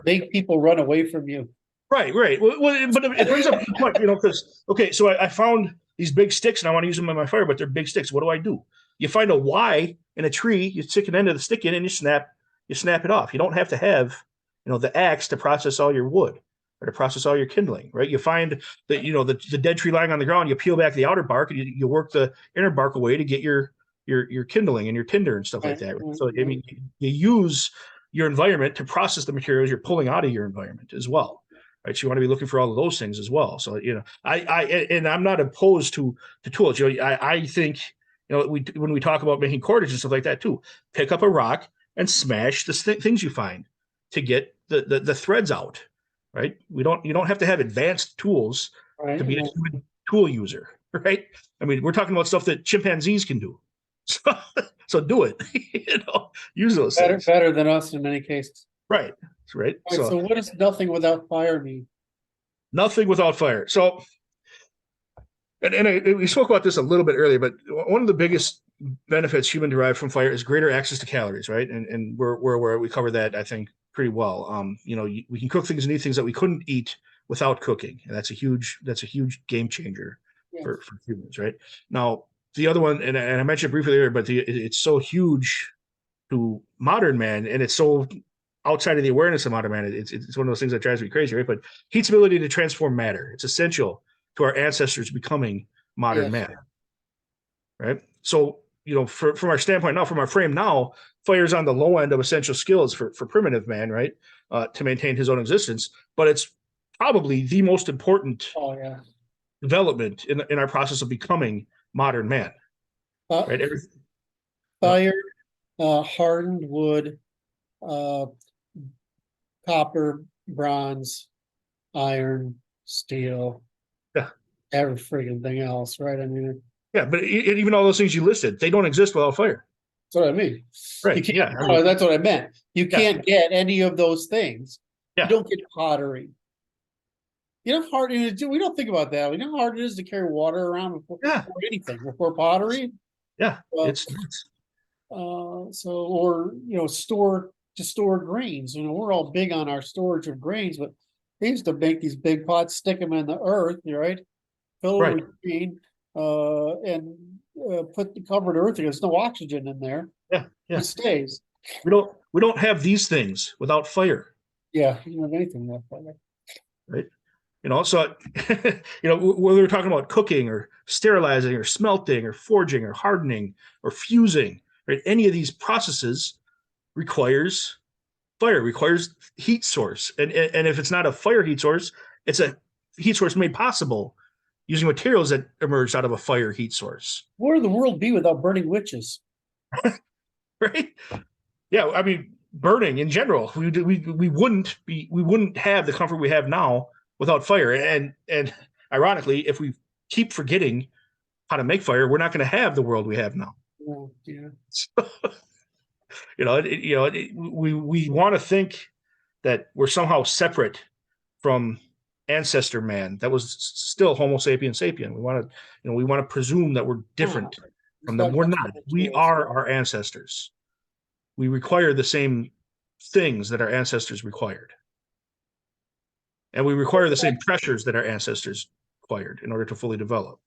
make people run away from you. Right. Well, but it brings up the point, because so I found these big sticks and I want to use them in my fire, but they're big sticks. What do? You find a Y in a tree, you stick an end of the stick in, and you snap it off. You don't have to have the axe to process all your wood, or to process all your kindling, right? You find that, the dead tree lying on the ground, you peel back the outer bark and you work the inner bark away to get your kindling and your tinder and stuff like that. Right? So, I mean, you use your environment to process the materials you're pulling out of your environment as well. Right. So you want to be looking for all of those things as well. So, and I'm not opposed to tools. I think, when we talk about making cordage and stuff like that too, pick up a rock and smash the things you find to get the threads out. Right. You don't have to have advanced tools to be a human tool user. Right. I mean, we're talking about stuff that chimpanzees can do. So do it. Use those things. Better than us in many cases. Right. Right. All right, so what does nothing without fire mean? Nothing without fire. So, and we spoke about this a little bit earlier, but one of the biggest benefits human derived from fire is greater access to calories, right? And we cover that, I think, pretty well. We can cook things and eat things that we couldn't eat without cooking, and that's a huge game changer for humans, right? Now, the other one, and I mentioned it briefly earlier, but it's so huge to modern man, and it's so outside of the awareness of modern man. It's one of those things that drives me crazy, right? But heat's ability to transform matter. It's essential to our ancestors becoming modern man, right? So, from our standpoint now, from our frame now, fire is on the low end of essential skills for primitive man, right? To maintain his own existence. But it's probably the most important development in our process of becoming modern man, right? Fire, hardened wood, copper, bronze, iron, steel, every friggin' thing else, right? I mean, but even all those things you listed, they don't exist without fire. That's what I mean. Right. That's what I meant. You can't get any of those things. You don't get pottery. You know how hard it is. We don't think about that. You know how hard it is to carry water around before anything, before pottery. Yeah, it's store grains. We're all big on our storage of grains, but they used to make these big pots, stick them in the earth, right? Fill it with grain, and put the covered earth. There's no oxygen in there. Yeah. It stays. We don't have these things without fire. Yeah, you don't have anything without fire. Right. So, whether we're talking about cooking or sterilizing or smelting or forging or hardening or fusing, right? Any of these processes requires fire, requires heat source. And if it's not a fire heat source, it's a heat source made possible using materials that emerged out of a fire heat source. Where would the world be without burning witches? Right? Yeah, I mean, burning in general, we wouldn't have the comfort we have now without fire. And ironically, if we keep forgetting how to make fire, we're not going to have the world we have now. Yeah. So, we want to think that we're somehow separate from ancestor man. That was still Homo sapiens sapien. We want to presume that we're different from them. We're not. We are our ancestors. We require the same things that our ancestors required. And we require the same pressures that our ancestors required in order to fully develop.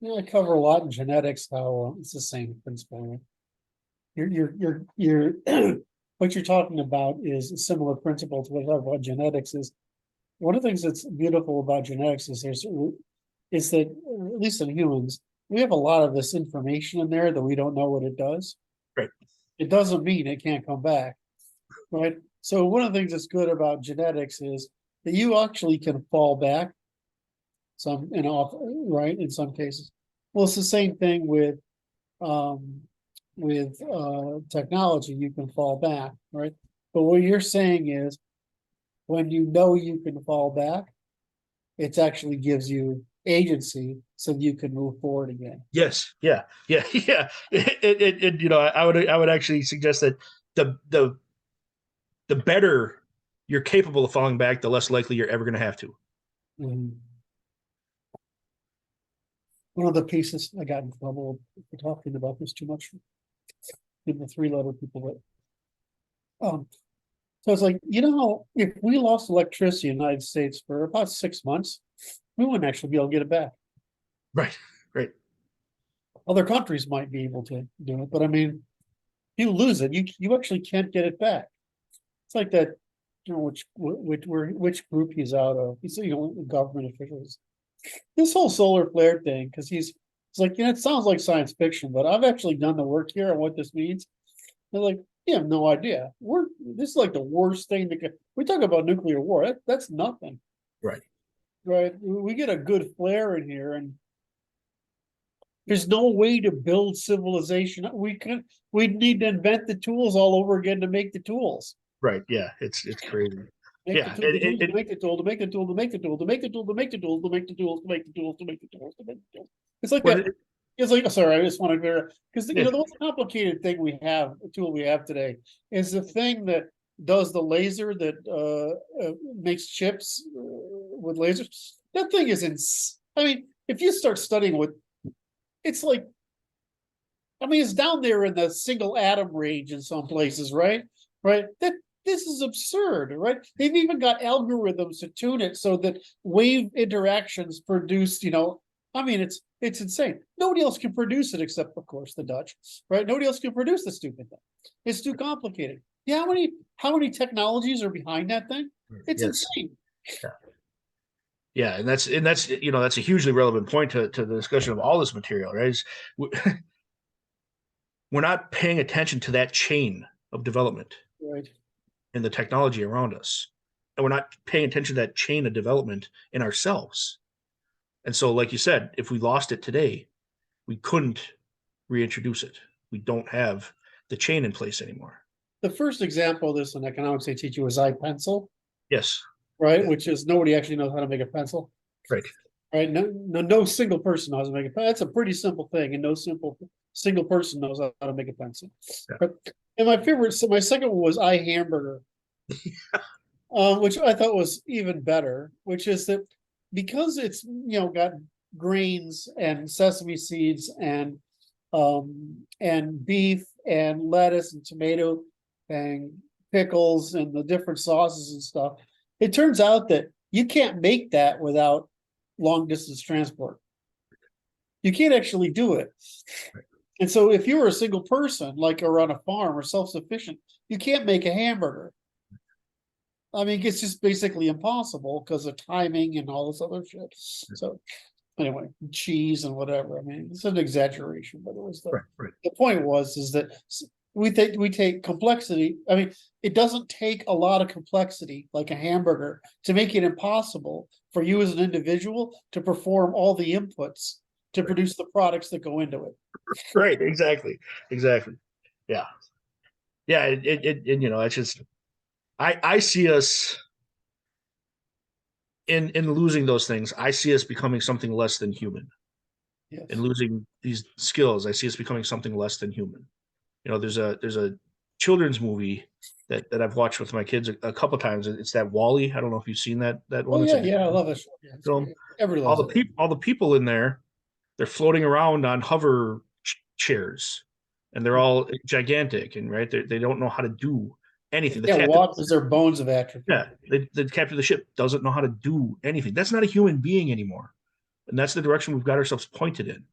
I cover a lot in genetics, how it's the same principle. You're what you're talking about is a similar principle to what I talk about genetics. Is one of the things that's beautiful about genetics is that, at least in humans, we have a lot of this information in there that we don't know what it does. Right. It doesn't mean it can't come back. Right. So one of the things that's good about genetics is that you actually can fall back in some cases. Well, it's the same thing with technology. You can fall back, right? But what you're saying is, when you know you can fall back, it actually gives you agency so you can move forward again. Yes. Yeah. I would actually suggest that the better you're capable of falling back, the less likely you're ever going to have to. Mm-hmm. One of the pieces I got in trouble for talking about this too much in the 3-letter people, but so it's like, if we lost electricity in the United States for about 6 months, we wouldn't actually be able to get it back. Right. Other countries might be able to do it, but I mean, you lose it, you actually can't get it back. It's like that don't know which group he's out of. He's, government officials. This whole solar flare thing, because it's like, it sounds like science fiction, but I've actually done the work here on what this means. They're like, you have no idea. This is like the worst thing that we talk about nuclear war. That's nothing. Right. Right. We get a good flare in here, and there's no way to build civilization. We'd need to invent the tools all over again to make the tools. Right. Yeah. It's crazy. Make Yeah. the tool, to make the tool, to make the tool, to make the tool, to make the tool, to make the tool, to make the tools, to make the tools, to make the tools, to make the tools. It's like that. It's like, sorry, I just want to clear, because the most complicated thing we have, the tool we have today, is the thing that does the laser that makes chips with lasers. That thing is I mean, if you start studying what it's like, I mean, it's down there in the single atom range in some places, right? Right. This is absurd, right? They've even got algorithms to tune it so that wave interactions produce, I mean, it's insane. Nobody else can produce it except, of course, the Dutch, right? Nobody else can produce the stupid thing. It's too complicated. Yeah, how many technologies are behind that thing? It's insane. Yeah. Yeah, and that's that's a hugely relevant point to the discussion of all this material, right? We're not paying attention to that chain of development, right, in the technology around us, and we're not paying attention to that chain of development in ourselves. And so, like you said, if we lost it today, we couldn't reintroduce it. We don't have the chain in place anymore. The first example of this in economics they teach you is iPencil. Yes. Right, which is nobody actually knows how to make a pencil. Right. Right. No single person knows how to make a pencil. That's a pretty simple thing, and no single person knows how to make a pencil. Yeah. And my second one was iHamburger, which I thought was even better, which is that because it's got grains and sesame seeds and beef and lettuce and tomato and pickles and the different sauces and stuff. It turns out that you can't make that without long distance transport. You can't actually do it. And so if you were a single person, like or on a farm or self-sufficient, you can't make a hamburger. I mean, it's just basically impossible because of timing and all this other shit. So anyway, cheese and whatever. I mean, it's an exaggeration, but it was the point is that we take complexity. I mean, it doesn't take a lot of complexity like a hamburger to make it impossible for you as an individual to perform all the inputs to produce the products that go into it. Right. Exactly. Yeah. Yeah. It's just, I see us in losing those things. I see us becoming something less than human. Yes. In losing these skills, I see us becoming something less than human. There's a children's movie that I've watched with my kids a couple of times. It's that Wall-E. I don't know if you've seen that one. Oh yeah, I love it. Film. All the people in there, they're floating around on hover chairs, and they're all gigantic and right. They don't know how to do anything. They can't walk because their bones have atrophied. Yeah, the captain of the ship doesn't know how to do anything. That's not a human being anymore, and that's the direction we've got ourselves pointed in,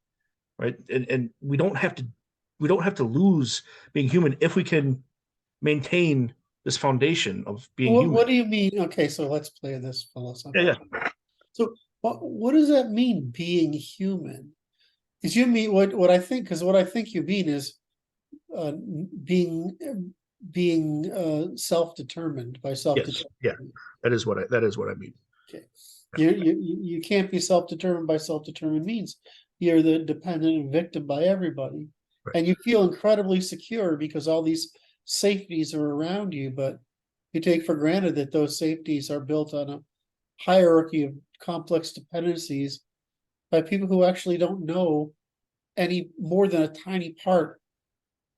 right? And we don't have to lose being human if we can maintain this foundation of being human. What do you mean? Okay, so let's play this philosophy. Yeah. So what does that mean, being human? Because you mean what I think? Because what I think you mean is being self-determined by self-determined. Yes. Yeah, that is what I mean. Okay, you can't be self-determined by self-determined means. You're the dependent and victim by everybody. Right. And you feel incredibly secure because all these safeties are around you, but you take for granted that those safeties are built on a hierarchy of complex dependencies by people who actually don't know any more than a tiny part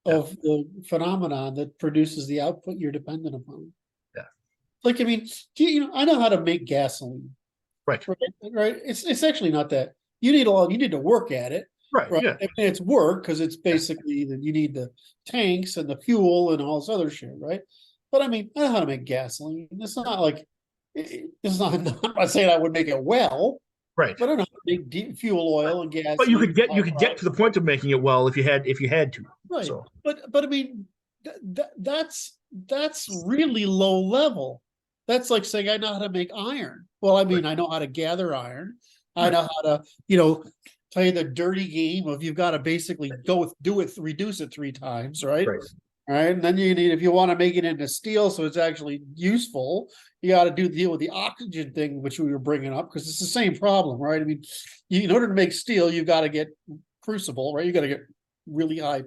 of the phenomenon that produces the output you're dependent upon. Yeah. Like, I mean, I know how to make gasoline. Right. It's actually not that. You need to work at it. Right. Yeah. And it's work because it's basically that you need the tanks and the fuel and all this other shit, right? But I mean, I know how to make gasoline. It's not like it's not. I'm not saying I would make it well, right? But I don't know how to make fuel oil and gas. But you could get to the point of making it well if you had to. Right. So. But I mean, that's really low level. That's like saying I know how to make iron. Well, I mean, I know how to gather iron. I Right. know how to, play the dirty game of you've got to basically reduce it 3 times, right? Right. Right. And then you need, if you want to make it into steel so it's actually useful, you got to deal with the oxygen thing, which we were bringing up, because it's the same problem, right? I mean, in order to make steel, you've got to get crucible, right? You got to get really high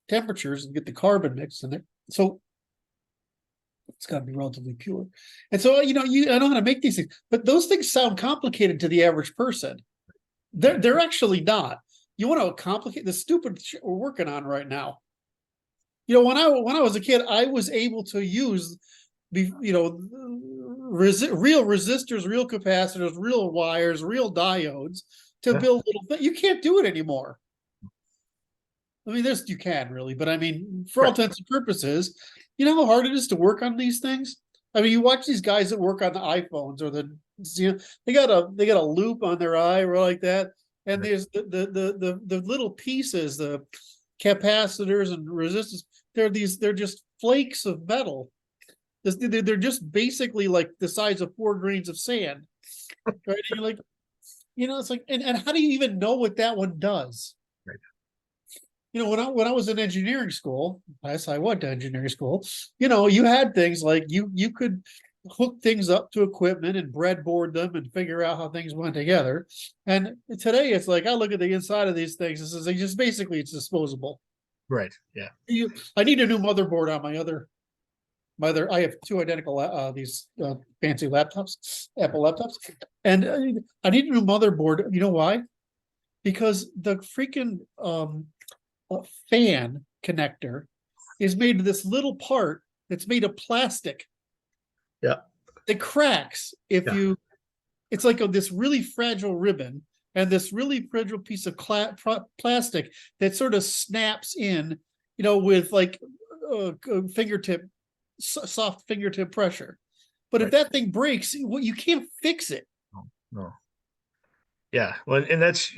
temperatures and get the carbon mixed in there. So it's got to be relatively pure. And so, I know how to make these things, but those things sound complicated to the average person. They're actually not. You want to complicate the stupid shit we're working on right now. When I was a kid, I was able to use, real resistors, real capacitors, real wires, real diodes to build little things. You can't do it anymore. I mean, you can really, but I mean, for all intents and purposes, you know how hard it is to work on these things. I mean, you watch these guys that work on the iPhones or they got a loop on their eye or like that, and there's the little pieces, the capacitors and resistors. They're just flakes of metal. They're just basically like the size of 4 grains of sand, right? And you're like, it's like, and how do you even know what that one does? Right. When I was in engineering school, yes, I went to engineering school. You had things like you could hook things up to equipment and breadboard them and figure out how things went together. And today it's like I look at the inside of these things. This is just basically it's disposable. Right. Yeah. I need a new motherboard on my other. I have 2 identical these fancy laptops, Apple laptops, and I need a new motherboard. You know why? Because the freaking fan connector is made of this little part that's made of plastic. Yeah. It cracks if you. It's like this really fragile ribbon and this really fragile piece of plastic that sort of snaps in, with like soft fingertip pressure. But if that thing breaks, you can't fix it. No. Yeah. Well, and that's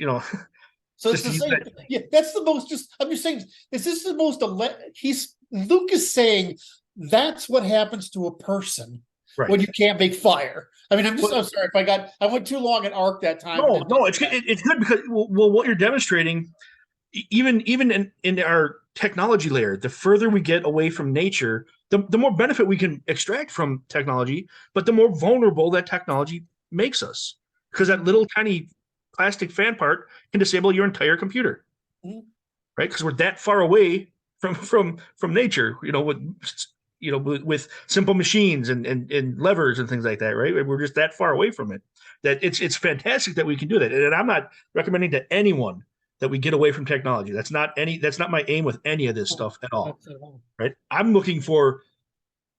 So it's the same. Yeah, that's the most. I'm just saying. Is this the most? Luke is saying that's what happens to a person when you can't make fire. I mean, I'm sorry if I went too long at ARC that time. No, it's good. It's good because what you're demonstrating, even in our technology layer, the further we get away from nature, the more benefit we can extract from technology, but the more vulnerable that technology makes us, because that little tiny plastic fan part can disable your entire computer, right? Because we're that far away from nature, with simple machines and levers and things like that, right? We're just that far away from it that it's fantastic that we can do that. And I'm not recommending to anyone that we get away from technology. That's not my aim with any of this stuff at all, right? I'm looking for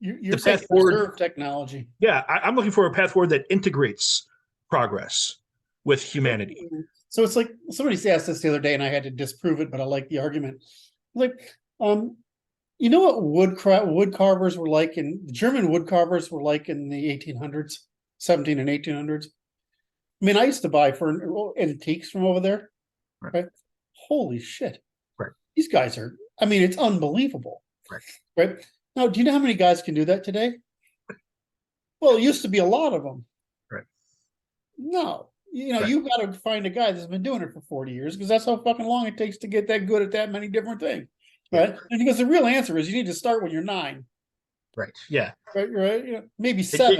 the path forward. Technology. Yeah, I'm looking for a path forward that integrates progress with humanity. So it's like somebody asked this the other day, and I had to disprove it, but I like the argument. Like, you know what wood carvers were like German wood carvers were like in the 1800s, 17 and 1800s. I mean, I used to buy antiques from over there. Right? Holy shit! Right. These guys are. I mean, it's unbelievable. Right. Now, do you know how many guys can do that today? Well, it used to be a lot of them. Right. No. You've got to find a guy that's been doing it for 40 years because that's how fucking long it takes to get that good at that many different things. Right. And because the real answer is you need to start when you're 9. Right. Yeah. Right. Maybe 7.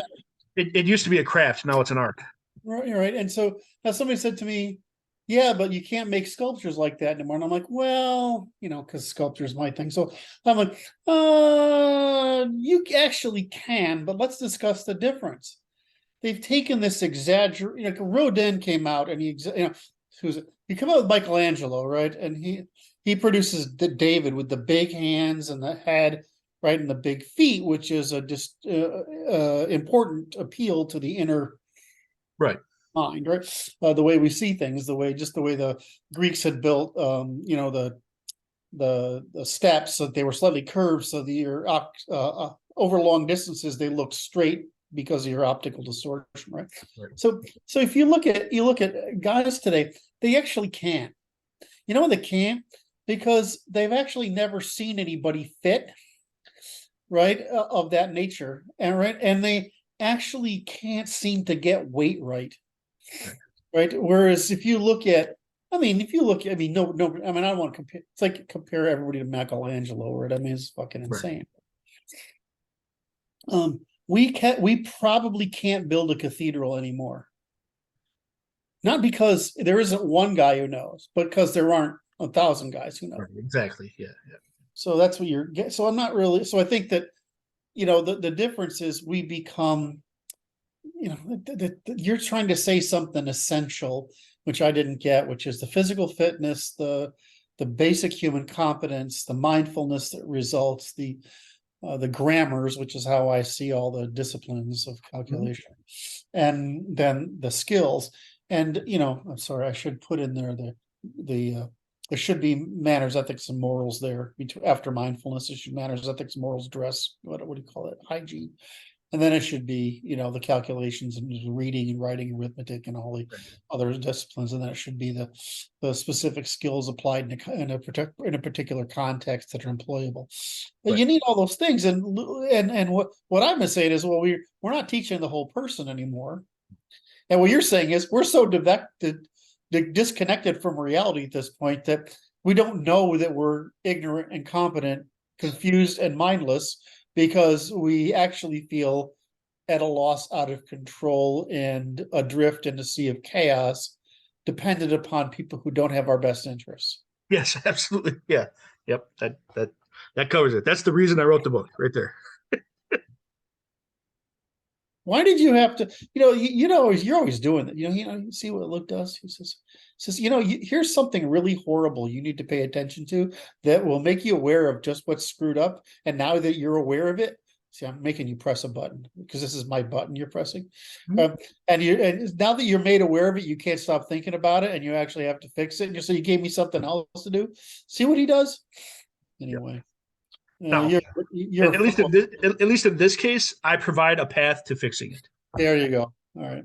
It used to be a craft. Now it's an art. Right. And so now somebody said to me, yeah, but you can't make sculptures like that anymore. And I'm like, well, because sculpture is my thing. So I'm like, you actually can, but let's discuss the difference. They've taken this Rodin came out and he came out with Michelangelo, right? And he produces the David with the big hands and the head, right, and the big feet, which is a just important appeal to the inner mind, right? The way we see things, the way the Greeks had built, the steps, so they were slightly curved, so over long distances they looked straight because of your optical distortion, right? So if you look at guys today, they actually can't. You know why they can't? Because they've actually never seen anybody fit. right, of that nature, and they actually can't seem to get weight right. Right. Right. Whereas if you look at, I mean, I mean, I mean, I don't want to compare. It's like compare everybody to Michelangelo, right? I mean, it's fucking Right. insane. We probably can't build a cathedral anymore. Not because there isn't one guy who knows, but because there aren't 1,000 guys who know. Right. Exactly. Yeah. Yeah. So that's what you're getting. So I'm not really. So I think that, the difference is we become, you're trying to say something essential, which I didn't get, which is the physical fitness, the basic human competence, the mindfulness that results, the grammars, which is how I see all the disciplines of calculation, and then the skills. And I'm sorry, I should put in there there should be manners, ethics, and morals there. After mindfulness, it should manners, ethics, morals, dress. What do you call it? Hygiene. And then it should be, the calculations and reading and writing, arithmetic, and all the other disciplines. And then it should be the specific skills applied in a particular context that are employable. But you need all those things. And what I'm saying is, well, we're not teaching the whole person anymore. And what you're saying is we're so disconnected from reality at this point that we don't know that we're ignorant, incompetent, confused, and mindless, because we actually feel at a loss, out of control, and adrift in a sea of chaos, dependent upon people who don't have our best interests. Yes, absolutely. Yeah. Yep. That covers it. That's the reason I wrote the book right there. Why did you have to? You're always doing that. You see what Luke does. He says, here's something really horrible you need to pay attention to that will make you aware of just what's screwed up. And now that you're aware of it, see, I'm making you press a button because this is my button you're pressing. And now that you're made aware of it, you can't stop thinking about it, and you actually have to fix it. And so you gave me something else to do. See what he does. Anyway. Now, You're at least in this case, I provide a path to fixing it. There you go. All right.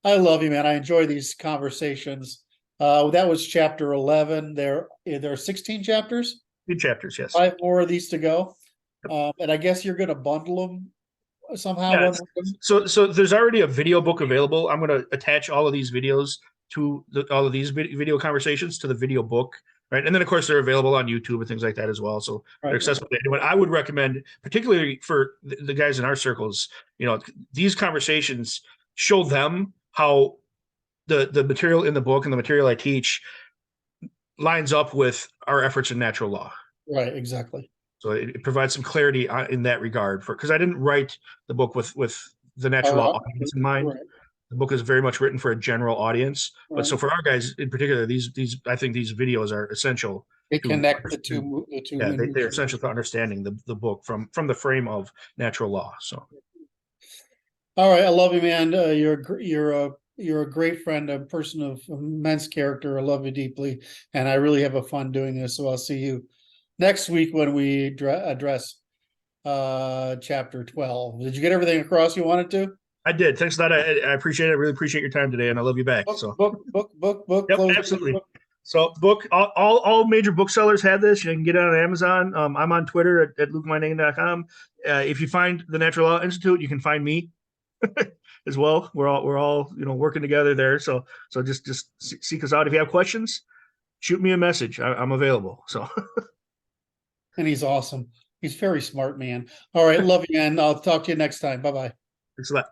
I love you, man. I enjoy these conversations. That was chapter 11. There are 16 chapters. 2 chapters, yes. 5 more of these to go. And I guess you're going to bundle them somehow. Yeah, so there's already a video book available. I'm going to attach all of these videos to all of these video conversations to the video book, right? And then, of course, they're available on YouTube and things like that as well. So they're accessible to anyone. I would recommend, particularly for the guys in our circles, these conversations show them how the material in the book and the material I teach lines up with our efforts in natural law. Right, exactly. So it provides some clarity in that regard, because I didn't write the book with the natural law audience in mind. Right. The book is very much written for a general audience, but so for our guys in particular, these I think these videos are essential. They connect the two. Yeah, they're essential to understanding the book from the frame of natural law. So, all right, I love you, man. You're a great friend, a person of immense character. I love you deeply, and I really have a fun doing this. So I'll see you next week when we address chapter 12. Did you get everything across you wanted to? I did. Thanks a lot. I appreciate it. I really appreciate your time today, and I love you back. Book. Yep, absolutely. So all major booksellers have this. You can get it on Amazon. I'm on Twitter at lukemeiningen.com. If you find the Natural Law Institute, you can find me as well. We're all working together there. So just seek us out. If you have questions, shoot me a message. I'm available. So. And he's awesome. He's very smart, man. All right, love you, man. I'll talk to you next time. Bye-bye. Thanks a lot.